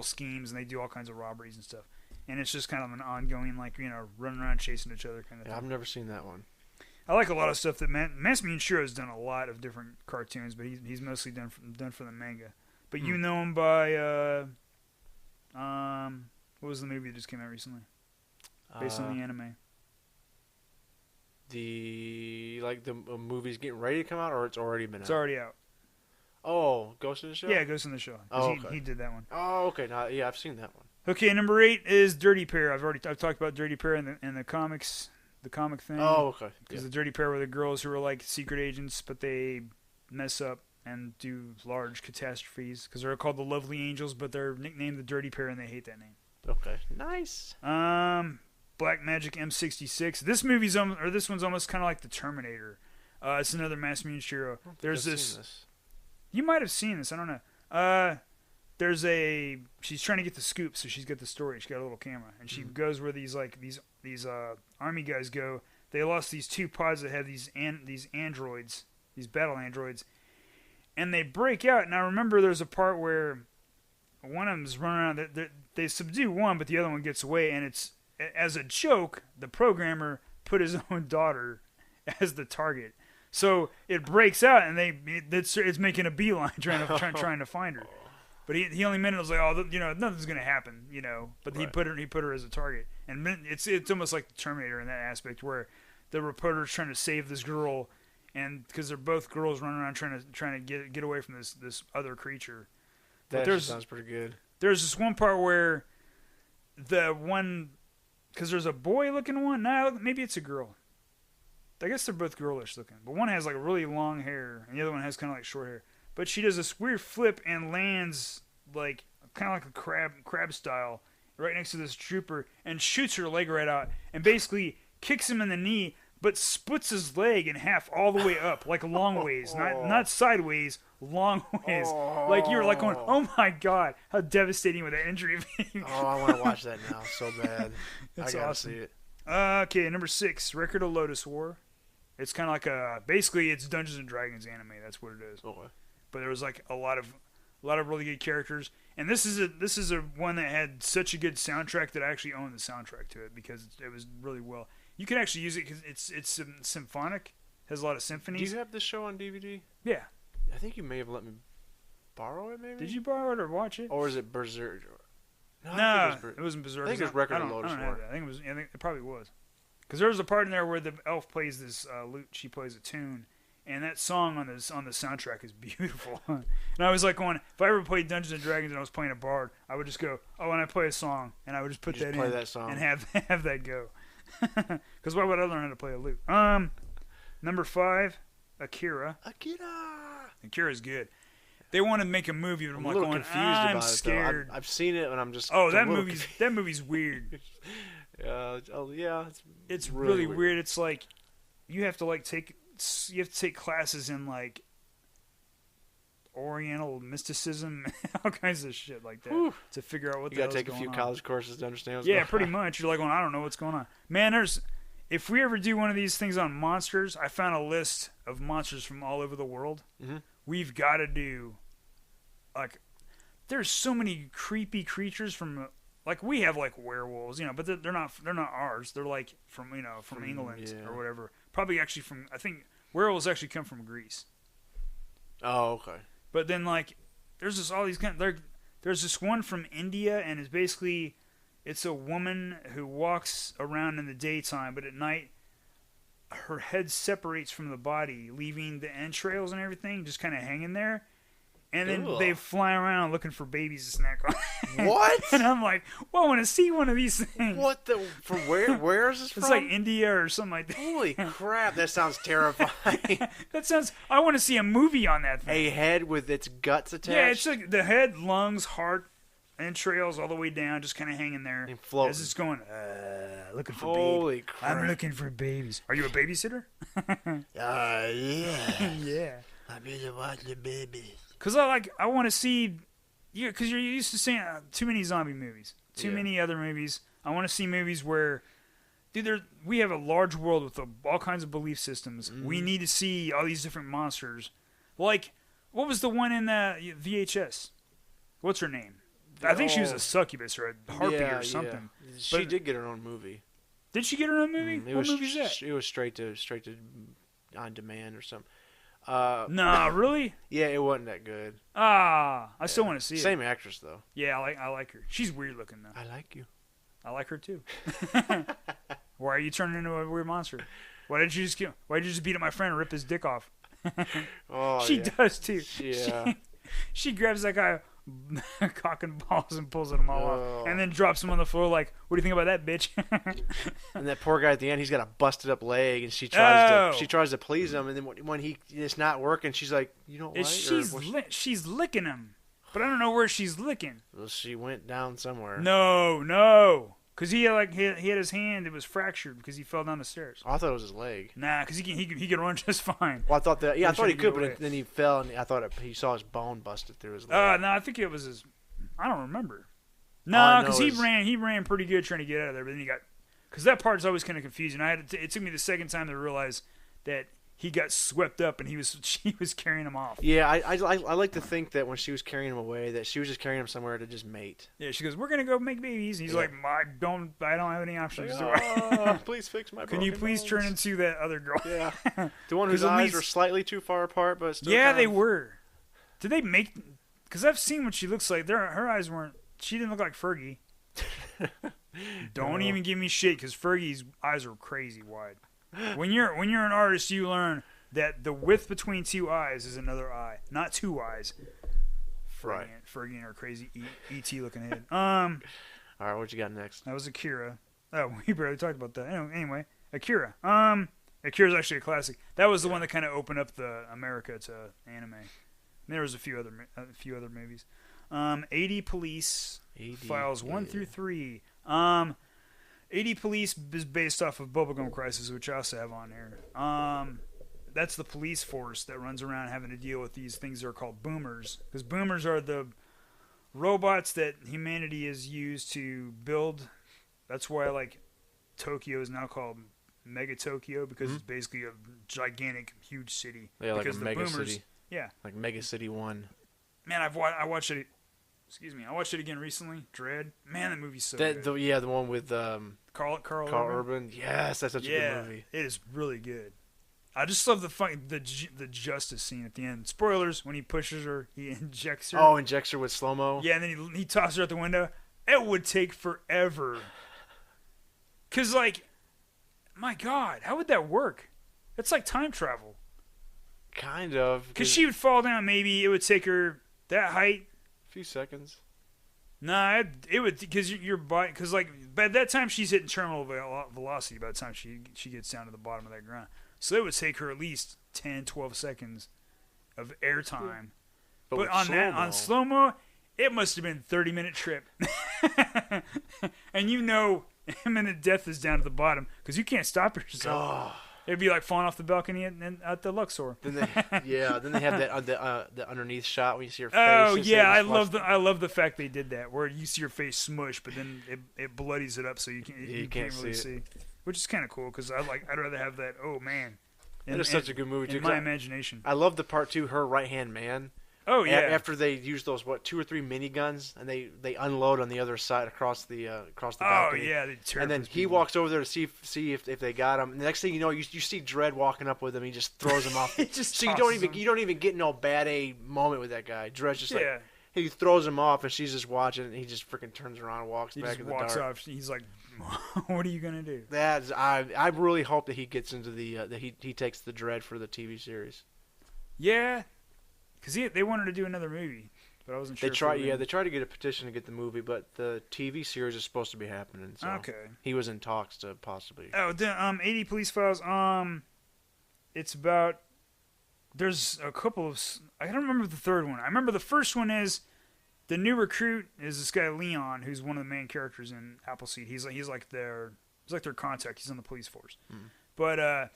schemes, and they do all kinds of robberies and stuff. And it's just kind of an ongoing, running around chasing each other kind of thing. I've never seen that one. I like a lot of stuff that Masami Shiro has done a lot of different cartoons, but he's mostly done for the manga. But you know him by what was the movie that just came out recently, based on the anime? The movie's getting ready to come out, or it's already been out? It's already out. Oh, Ghost in the Shell? Yeah, Ghost in the Shell. Oh, okay. He did that one. Oh, okay. Yeah, I've seen that one. Okay, number 8 is Dirty Pair. I've talked about Dirty Pair in the comics. The comic thing. Oh, okay. Because the Dirty Pair were the girls who were like secret agents, but they mess up and do large catastrophes. Because they're called the Lovely Angels, but they're nicknamed the Dirty Pair, and they hate that name. Okay, nice. Black Magic M66. This one's almost kind of like the Terminator. It's another Masami and Shiro. There's this. You might have seen this. I don't know. She's trying to get the scoop, so she's got the story. She's got a little camera, and she goes where these army guys go. They lost these 2 pods that have these androids, these battle androids, and they break out. Now remember, there's a part where one of them's running around. They subdue one, but the other one gets away, and it's as a joke. The programmer put his own daughter as the target. So it breaks out, and it's making a beeline trying to find her. But he only meant it was like, nothing's gonna happen, But right. he put her as a target, and it's almost like the Terminator in that aspect, where the reporter's trying to save this girl, and because they're both girls running around trying to get away from this other creature. That sounds pretty good. There's this one part where because there's a boy looking one. Nah, maybe it's a girl. I guess they're both girlish looking, but one has like really long hair, and the other one has kind of like short hair. But she does this weird flip and lands kind of like a crab style right next to this trooper and shoots her leg right out and basically kicks him in the knee, but splits his leg in half all the way up, like long ways, not sideways, long ways. Like you're like going, oh my god, how devastating would that injury be? I want to watch that now so bad. It's I gotta awesome. see it. Okay, number 6, Record of Lotus War. It's kind of like basically it's Dungeons and Dragons anime. That's what it is. Okay. But there was like a lot of really good characters, and this is a one that had such a good soundtrack that I actually own the soundtrack to it because it was really well. You can actually use it because it's symphonic, has a lot of symphonies. Do you have this show on DVD? Yeah. I think you may have let me borrow it. Maybe. Did you borrow it or watch it? Or is it Berserk? No, it wasn't Berserk. I think it was Record of Lotus War. I think it probably was. Because there was a part in there where the elf plays this lute. She plays a tune, and that song on the soundtrack is beautiful. And I was like, if I ever played Dungeons and Dragons and I was playing a bard, I would just go, oh, and I play a song, and I would just put that in that song. and have that go. Because why would I learn how to play a lute? Number 5, Akira. Akira's good. They want to make a movie, but I'm like, confused about scared. It, though. I've seen it, and I'm just that movie's weird. Yeah. It's really weird. It's like you have to take classes in like Oriental mysticism, all kinds of shit like that to figure out what the hell's going on. You gotta take a few college courses to understand what's going on. Yeah, pretty much. You're like, I don't know what's going on. Man, if we ever do one of these things on monsters, I found a list of monsters from all over the world. Mm-hmm. We've got to do, like, there's so many creepy creatures from, like, we have like werewolves, but they're not ours. They're like from England or whatever. Probably actually I think werewolves actually come from Greece. Oh, okay. But then like, there's this one from India, and it's a woman who walks around in the daytime, but at night her head separates from the body, leaving the entrails and everything just kind of hanging there. And then they fly around looking for babies to snack on. What? And I'm like, well, I want to see one of these things. What the? From where? Where is this from? It's like India or something like that. Holy crap! That sounds terrifying. I want to see a movie on that thing. A head with its guts attached. Yeah, it's like the head, lungs, heart, entrails all the way down, just kind of hanging there. And floating. As it's going, looking for babies. Holy crap! I'm looking for babies. Are you a babysitter? Yeah. Yeah. I'm here to watch the babies. Because I want to see, because you're used to seeing too many zombie movies, too many other movies. I want to see movies where, dude, we have a large world with all kinds of belief systems. Mm-hmm. We need to see all these different monsters. Like, what was the one in the VHS? What's her name? I think she was a succubus or a harpy or something. Yeah. She did get her own movie. Did she get her own movie? What movie is that? It was straight to on demand or something. Nah, really? Yeah, it wasn't that good. I still want to see it. Same actress though. Yeah, I like her. She's weird looking though. I like you. I like her too. Why are you turning into a weird monster? Why did you just beat up my friend and rip his dick off? She does too. Yeah. She grabs that guy cock and balls and pulls them all off, and then drops him on the floor like, "What do you think about that, bitch?" And that poor guy at the end, he's got a busted up leg, and she tries to please him, and then when it's not working, she's like, "You know what?" She's licking him, but I don't know where she's licking. Well, she went down somewhere. No, because he had his hand. It was fractured because he fell down the stairs. Oh, I thought it was his leg. Nah, because he could run just fine. Well, I thought that. Yeah, I thought he could, but then he fell, and I thought he saw his bone busted through his leg. No, I think it was his. I don't remember. No, because he ran pretty good trying to get out of there, but then he got. Because that part's always kind of confusing. It took me the second time to realize that he got swept up and she was carrying him off. Yeah, I like to think that when she was carrying him away, that she was just carrying him somewhere to just mate. Yeah, she goes, "We're gonna go make babies." And he's like, I don't have any options. Please fix my. Can you please turn into that other girl? Yeah, the one whose eyes were slightly too far apart, but still. Yeah, they were. Did they make? Because I've seen what she looks like. Her eyes weren't. She didn't look like Fergie. Don't even give me shit, because Fergie's eyes are crazy wide. When you're an artist, you learn that the width between two eyes is another eye, not two eyes. Fergie and her crazy ET looking head. All right, what you got next? That was Akira. Oh, we barely talked about that. Anyway, Akira. Akira's actually a classic. That was the one that kind of opened up the America to anime. And there was a few other movies. 80 Police, Files 1 through 3. 80 Police is based off of Bubblegum Crisis, which I also have on here. That's the police force that runs around having to deal with these things that are called boomers. Because boomers are the robots that humanity has used to build. That's why, like, Tokyo is now called Mega Tokyo because it's basically a gigantic, huge city. Yeah, like a because mega city. Yeah. Like Mega City 1. Man, I watched it. Excuse me. I watched it again recently. Dread. Man, that movie's so good. The one with Carl Urban. Yes, that's such a good movie. It is really good. I just love the justice scene at the end. Spoilers, when he pushes her, he injects her. Oh, injects her with slow-mo? Yeah, and then he tosses her out the window. It would take forever. Because, like, my God, how would that work? It's like time travel. Kind of. Because she would fall down, maybe it would take her that height. A few seconds. Nah, it would, because your body, because, like, by that time she's hitting terminal velocity by the time she gets down to the bottom of that ground. So it would take her at least 10, 12 seconds of airtime. But on slow-mo, it must have been a 30-minute trip. And imminent death is down at the bottom because you can't stop yourself. Oh. It'd be like falling off the balcony at the Luxor. Then they have the underneath shot when you see your face. Oh yeah, I love the fact they did that where you see your face smush, but then it bloodies it up so you can't really see. Which is kind of cool because I'd rather have that. Oh man, it is such a good movie too. In my imagination, I love the part 2, her right hand man. Oh yeah. After they use those 2 or 3 miniguns and they unload on the other side across the balcony. Oh yeah, and then he walks over there to see if they got him. And the next thing you know, you see Dredd walking up with him. He just throws him off. So you don't even get no bad A moment with that guy. Dredd's just like he throws him off, and she's just watching, and he just freaking turns around and walks back in the dark. Off. He's like, "What are you gonna do?" I really hope that he gets into that he takes the Dredd for the TV series. Yeah. Because they wanted to do another movie, but I wasn't sure. They tried to get a petition to get the movie, but the TV series is supposed to be happening. So okay. He was in talks to possibly. Oh, 80 Police Files. It's about. There's a couple of. I don't remember the third one. I remember the first one is the new recruit is this guy Leon, who's one of the main characters in Appleseed. He's like their contact. He's on the police force, but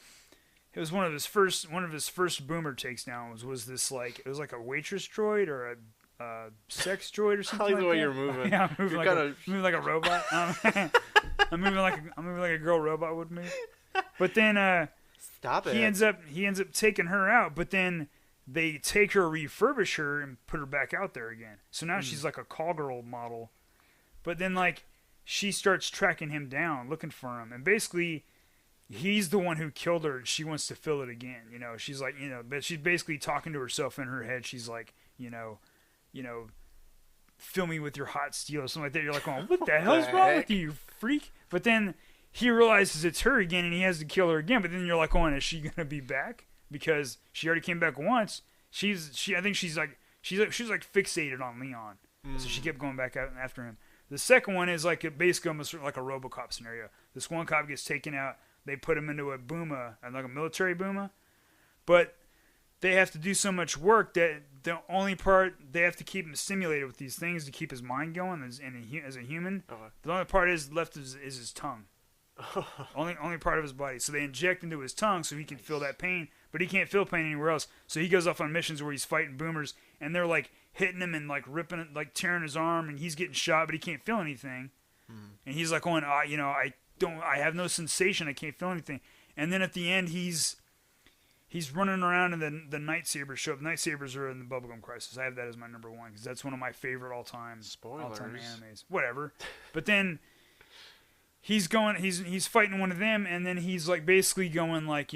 it was one of his first boomer takes down was this like it was like a waitress droid or a sex droid or something. I like the way you're moving. Yeah, I'm moving like a robot. I'm moving like a girl robot would move. But then stop it. He ends up taking her out. But then they take her, refurbish her, and put her back out there again. So now she's like a call girl model. But then like she starts tracking him down, looking for him, and basically. He's the one who killed her, and she wants to fill it again. She's like, but she's basically talking to herself in her head. She's like, fill me with your hot steel or something like that. You're like, oh, what the hell's wrong with you freak? But then he realizes it's her again, and he has to kill her again. But then you're like, oh, is she gonna be back? Because she already came back once. I think she's like fixated on Leon, so she kept going back out after him. The second one is like basically almost like a RoboCop scenario. This one cop gets taken out. They put him into a booma, like a military booma, but they have to do so much work that the only part they have to keep him stimulated with these things to keep his mind going as a human. Okay. The only part left is his tongue. only part of his body. So they inject into his tongue so he can feel that pain, but he can't feel pain anywhere else. So he goes off on missions where he's fighting boomers, and they're like hitting him and like ripping it, like tearing his arm, and he's getting shot, but he can't feel anything. And he's like going, I have no sensation. I can't feel anything. And then at the end, he's running around, and the Night Sabers show up. Night Sabers are in the Bubblegum Crisis. I have that as my number one because that's one of my favorite all-time animes. Whatever. But then he's fighting one of them, and then he's like basically going like,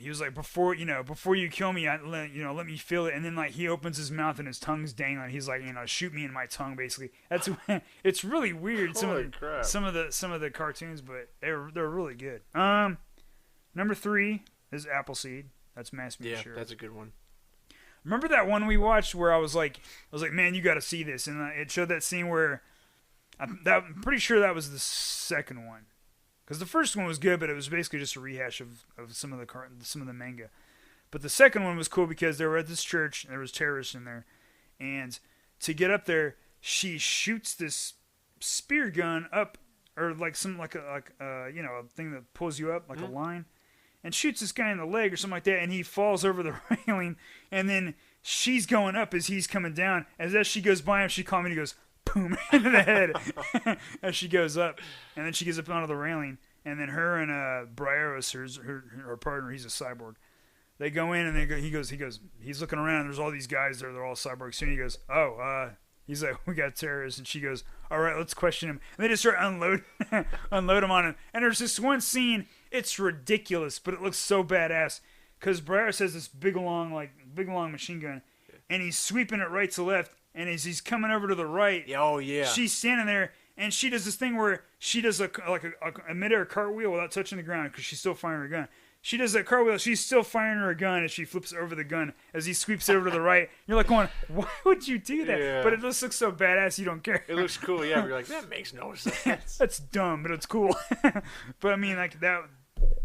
he was like, before you kill me, let me feel it. And then like he opens his mouth and his tongue's dangling. He's like, shoot me in my tongue, basically. That's it's really weird. Some of the cartoons, but they're really good. Number 3 is Appleseed. That's Mass Meat Sure. Yeah, that's a good one. Remember that one we watched where I was like, man, you got to see this, and it showed that scene where I'm pretty sure that was the second one. Because the first one was good, but it was basically just a rehash of some of the manga. But the second one was cool because they were at this church and there was terrorists in there, and to get up there, she shoots this spear gun up, or like a thing that pulls you up like a line, and shoots this guy in the leg or something like that, and he falls over the railing, and then she's going up as he's coming down. As she goes by him, she calmly goes, boom, into the head as she goes up, and then she gets up onto the railing, and then her and Brieros, her partner, he's a cyborg. They go in and he's looking around. There's all these guys there. They're all cyborgs. Soon he goes, he's like, we got terrorists. And she goes, all right, let's question him. And they just start unload him on him. And there's this one scene. It's ridiculous, but it looks so badass because Brieros has this big long machine gun, and he's sweeping it right to left. And as he's coming over to the right, she's standing there, and she does this thing where she does a mid-air cartwheel without touching the ground because she's still firing her gun. She does that cartwheel. She's still firing her gun as she flips over the gun as he sweeps it over to the right. You're like going, why would you do that? Yeah. But it just looks so badass you don't care. It looks cool, yeah. But you're like, that makes no sense. That's dumb, but it's cool. But I mean, like that.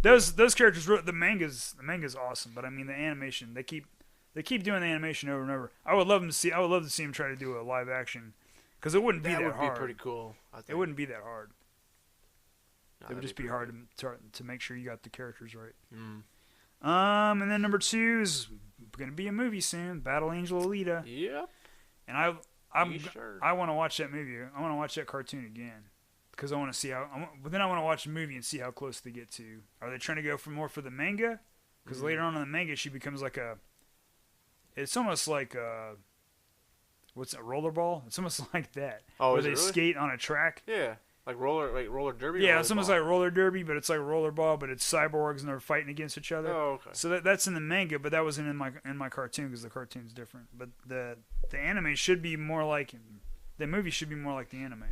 Those characters. The manga's awesome. But I mean, the animation. They keep doing the animation over and over. I would love to see him try to do a live action, because it wouldn't be that hard. That would be pretty cool. It wouldn't be that hard. It would just be hard to make sure you got the characters right. And then number 2 is going to be a movie soon, Battle Angel Alita. Yep. And I want to watch that movie. I want to watch that cartoon again because I want to see how. But then I want to watch the movie and see how close they get to. Are they trying to go for the manga? Because later on in the manga, she becomes like a. It's almost like what's a rollerball? It's almost like that. Oh, where they skate on a track. Yeah. Like roller derby? Yeah, it's almost like roller derby, but it's like rollerball, but it's cyborgs and they're fighting against each other. Oh, okay. So that's in the manga, but that wasn't in my cartoon because the cartoon's different. But the anime should be more like the movie should be more like the anime,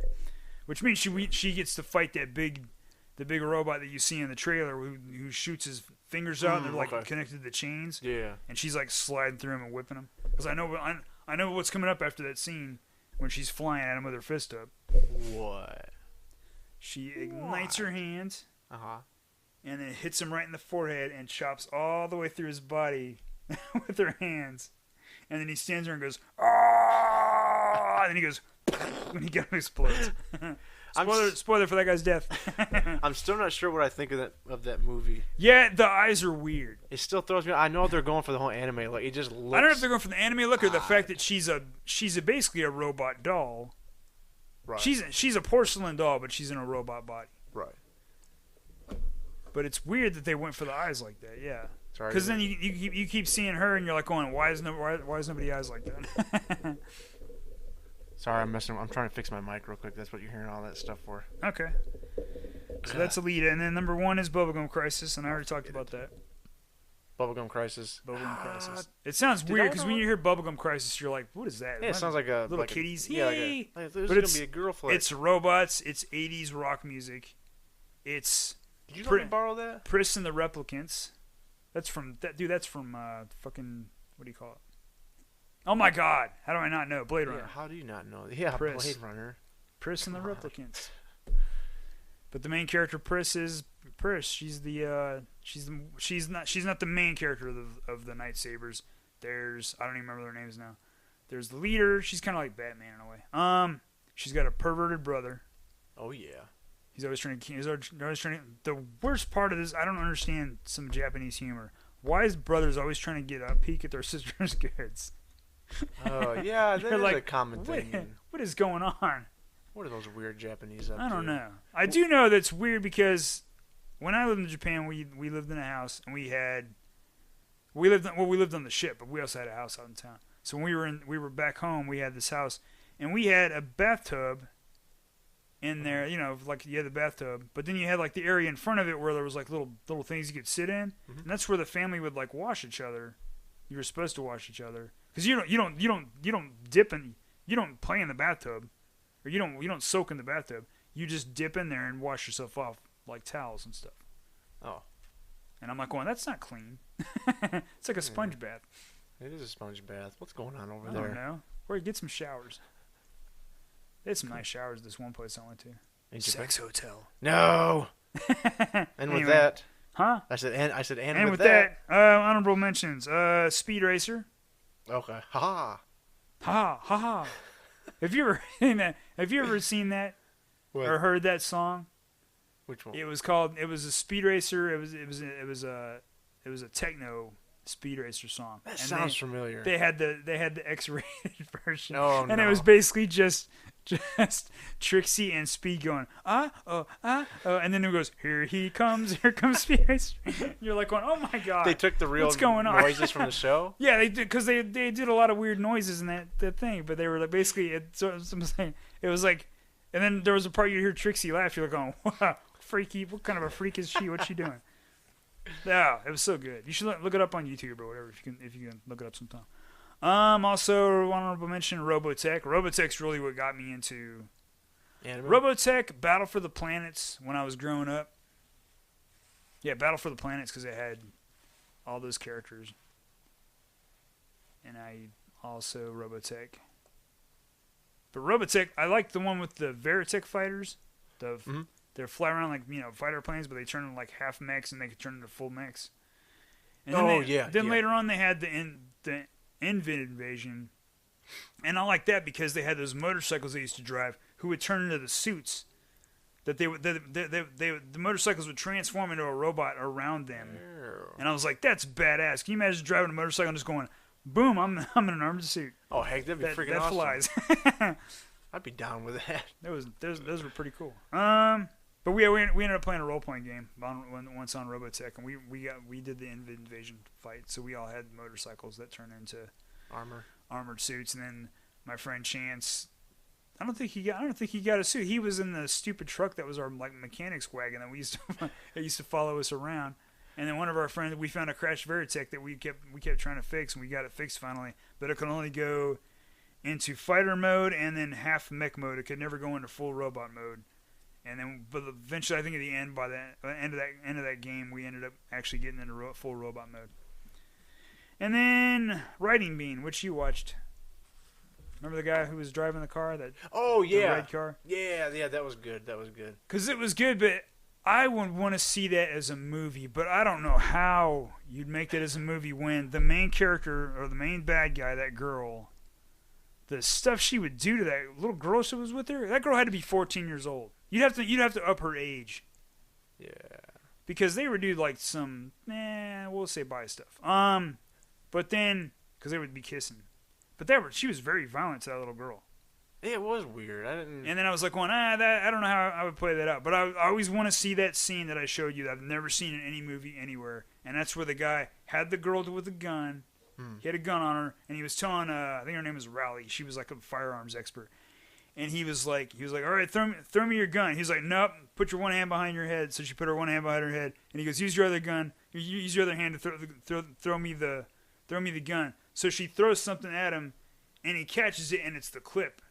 which means she gets to fight the big robot that you see in the trailer who shoots his fingers out and they're like connected to chains. Yeah. And she's like sliding through him and whipping him. Because I know what's coming up after that scene when she's flying at him with her fist up. What? She ignites her hand, and then hits him right in the forehead and chops all the way through his body with her hands. And then he stands there and goes, "Ah!" And then he goes, and he explodes. Spoiler for that guy's death. I'm still not sure what I think of that movie. Yeah, the eyes are weird. It still throws me. I know they're going for the whole anime. Like it just looks. I don't know if they're going for the anime look or the fact that she's basically a robot doll. Right. She's a porcelain doll, but she's in a robot body. Right. But it's weird that they went for the eyes like that. Yeah. Because then you keep seeing her and you're like going, why is nobody eyes like that? Sorry, I'm trying to fix my mic real quick. That's what you're hearing all that stuff for. Okay. So that's Alita, and then number 1 is Bubblegum Crisis, and I already talked about that. Bubblegum Crisis. Bubblegum Crisis. It sounds weird because when you hear Bubblegum Crisis, you're like, "What is that?" Yeah, it sounds like a little kitties. Yeah, but it's gonna be a girl flick. It's robots. It's 80s rock music. It's. Did you let me borrow that? Pris and the Replicants. That's from that dude. That's from fucking what do you call it? Oh my God! How do I not know? Blade Runner. Yeah, how do you not know? Yeah, Pris. Blade Runner. Pris and the Replicants. But the main character Pris is Pris. She's not the main character of the Night Sabers. There's I don't even remember their names now. There's the leader. She's kind of like Batman in a way. She's got a perverted brother. Oh yeah. He's always trying to. The worst part of this, I don't understand some Japanese humor. Why is brothers always trying to get a peek at their sister's goods? Oh yeah, that's like, a common thing. What is going on? What are those weird Japanese up to? I don't know. I do know that's weird because when I lived in Japan, we lived in a house and we lived on the ship, but we also had a house out in town. So when we were back home, we had this house and we had a bathtub in there, like you had the bathtub, but then you had like the area in front of it where there was like little things you could sit in, and that's where the family would like wash each other. You were supposed to wash each other because you don't dip in, you don't play in the bathtub, or you don't soak in the bathtub. You just dip in there and wash yourself off like towels and stuff. Oh, and I'm like going, that's not clean. It's like a sponge bath. It is a sponge bath. What's going on over there? I don't know. Or get some showers. They had some nice showers this one place I went to. Sex Hotel. No. And anyway, with that, I said, and with that, honorable mentions. Speed Racer. Okay. Ha ha ha. Have you ever seen that? Have you ever seen that or heard that song? Which one? It was a Speed Racer. It was a techno Speed Racer song. That sounds familiar. They had the X-rated version. Oh, no. And it was basically just just Trixie and Speed going, and then it goes, here comes Speed. You're like going, oh my god. They took the real what's going on? noises from the show? Yeah, they did, because they did a lot of weird noises in that thing, but they were like, basically, it was like, and then there was a part you hear Trixie laugh, you're like, oh, wow, freaky, what kind of a freak is she? What's she doing? Yeah, it was so good. You should look it up on YouTube or whatever, if you can look it up sometime. Also, honorable mention, Robotech. Robotech's really what got me into anime. Robotech, Battle for the Planets, when I was growing up. Yeah, Battle for the Planets, because it had all those characters. And I also Robotech. But Robotech, I like the one with the Veritech fighters. They fly around like, fighter planes, but they turn into like half mechs and they can turn into full mechs. And then later on they had the Invid Invasion. And I like that because they had those motorcycles they used to drive who would turn into the suits. That the motorcycles would transform into a robot around them. Ew. And I was like, that's badass. Can you imagine driving a motorcycle and just going, boom, I'm in an armored suit. Oh, heck, that'd be freaking awesome. That flies. I'd be down with that. Those were pretty cool. But we ended up playing a role-playing game once on Robotech, and we did the Invasion fight. So we all had motorcycles that turned into armored suits, and then my friend Chance, I don't think he got a suit. He was in the stupid truck that was our like mechanic's wagon that used to follow us around. And then one of our friends, we found a crashed Veritech that we kept trying to fix, and we got it fixed finally. But it could only go into fighter mode and then half mech mode. It could never go into full robot mode. And then, but eventually, I think at the end, by the end of that game, we ended up actually getting into full robot mode. And then Riding Bean, which you watched. Remember the guy who was driving the car? The red car. Yeah, that was good. Because it was good, but I would want to see that as a movie. But I don't know how you'd make that as a movie when the main character or the main bad guy, that girl, the stuff she would do to that little girl who was with her. That girl had to be 14 years old. You'd have to up her age. Yeah. Because they would do like some, we'll say bi stuff. But then, because they would be kissing. But she was very violent to that little girl. Yeah, it was weird. I didn't. And then I was like, I don't know how I would play that out. But I always want to see that scene that I showed you that I've never seen in any movie anywhere. And that's where the guy had the girl with a gun. He had a gun on her, and he was telling, I think her name was Rowley. She was like a firearms expert. And he was like, all right, throw me your gun. He's like, nope, put your one hand behind your head. So she put her one hand behind her head, and he goes, use your other gun. Use your other hand to throw me the gun. So she throws something at him, and he catches it, and it's the clip.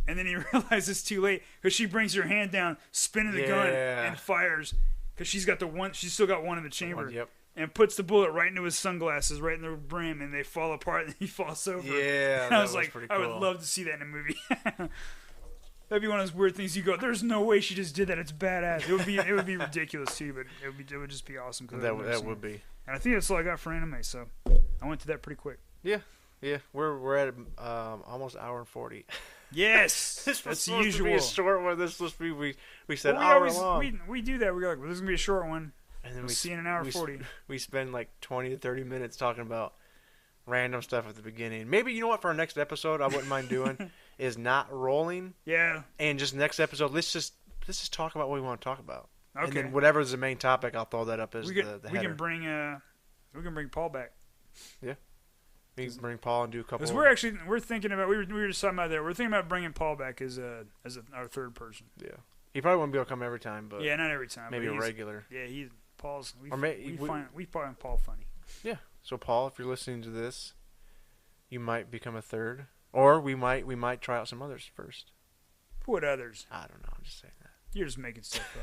And then he realizes it's too late because she brings her hand down, spinning the gun, and fires because she's still got one in the chamber. Yep. And puts the bullet right into his sunglasses, right in the brim, and they fall apart, and he falls over. Yeah, and I was like, cool. I would love to see that in a movie. That'd be one of those weird things you go, there's no way she just did that. It's badass. It would be ridiculous too, but it would just be awesome. That would be. And I think that's all I got for anime, so I went through that pretty quick. Yeah. We're at almost an hour and 40. Yes, This was that's supposed usual. to be a short one. This was supposed to be we said well, hour long. We do that. We're like, well, this is gonna be a short one. And then we'll see in an hour 40. We spend like 20 to 30 minutes talking about random stuff at the beginning. Maybe, you know what, for our next episode I wouldn't mind doing is not rolling. Yeah. And just next episode, let's just talk about what we want to talk about. Okay. And then whatever is the main topic, I'll throw that up as the header. We can bring Paul back. Yeah. We can bring Paul and do a couple. Because we're thinking about we were just talking about that. We're thinking about bringing Paul back as our third person. Yeah. He probably won't be able to come every time, but yeah, not every time. Maybe a regular. Yeah, Paul's. We find Paul funny. Yeah. So Paul, if you're listening to this, you might become a third, or we might try out some others first. What others? I don't know. I'm just saying that. You're just making stuff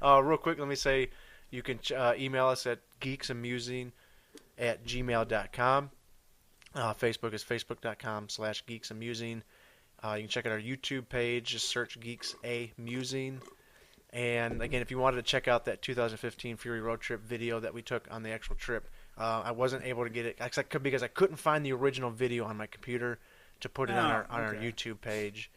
up. Real quick, let me say you can email us at geeksamusing@gmail.com. Facebook is facebook.com/geeksamusing. You can check out our YouTube page. Just search Geeks-a-Musing. And again, if you wanted to check out that 2015 Fury Road Trip video that we took on the actual trip, I wasn't able to get it because I couldn't find the original video on my computer to put it on our YouTube page.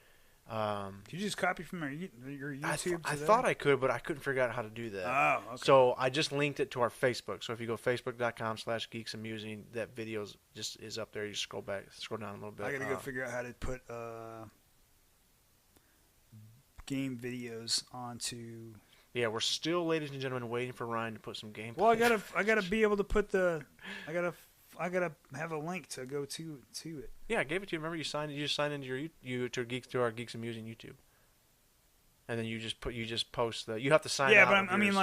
Did you just copy from your YouTube? I thought I could, but I couldn't figure out how to do that. Oh, okay. So I just linked it to our Facebook. So if you go facebook.com/geeksamusing, that video is up there. You scroll down a little bit. I gotta go figure out how to put game videos onto. Yeah, we're still, ladies and gentlemen, waiting for Ryan to put some gameplay. Well, I gotta be able to put the. I gotta have a link to go to it. Yeah, I gave it to you. Remember, you just signed into to our Geeks-a-Musing YouTube, and then you just post the. You have to sign. Yeah, out but I mean,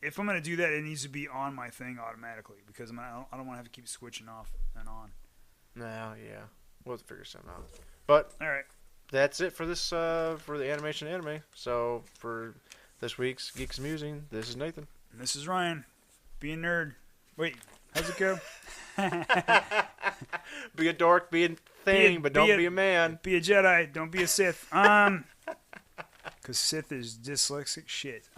if I'm gonna do that, it needs to be on my thing automatically because I don't want to have to keep switching off and on. No, yeah, we'll figure something out. But all right, that's it for this for the animation anime. So for this week's Geeks-a-Musing, this is Nathan. And this is Ryan. Be a nerd. Wait, how's it go? Be a dork, be a thing, but don't be a man. Be a Jedi, don't be a Sith. Because Sith is dyslexic shit.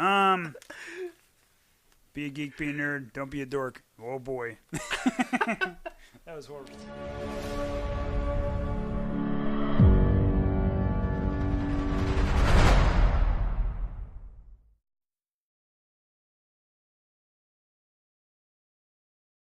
Be a geek, be a nerd, don't be a dork. Oh boy. That was horrible.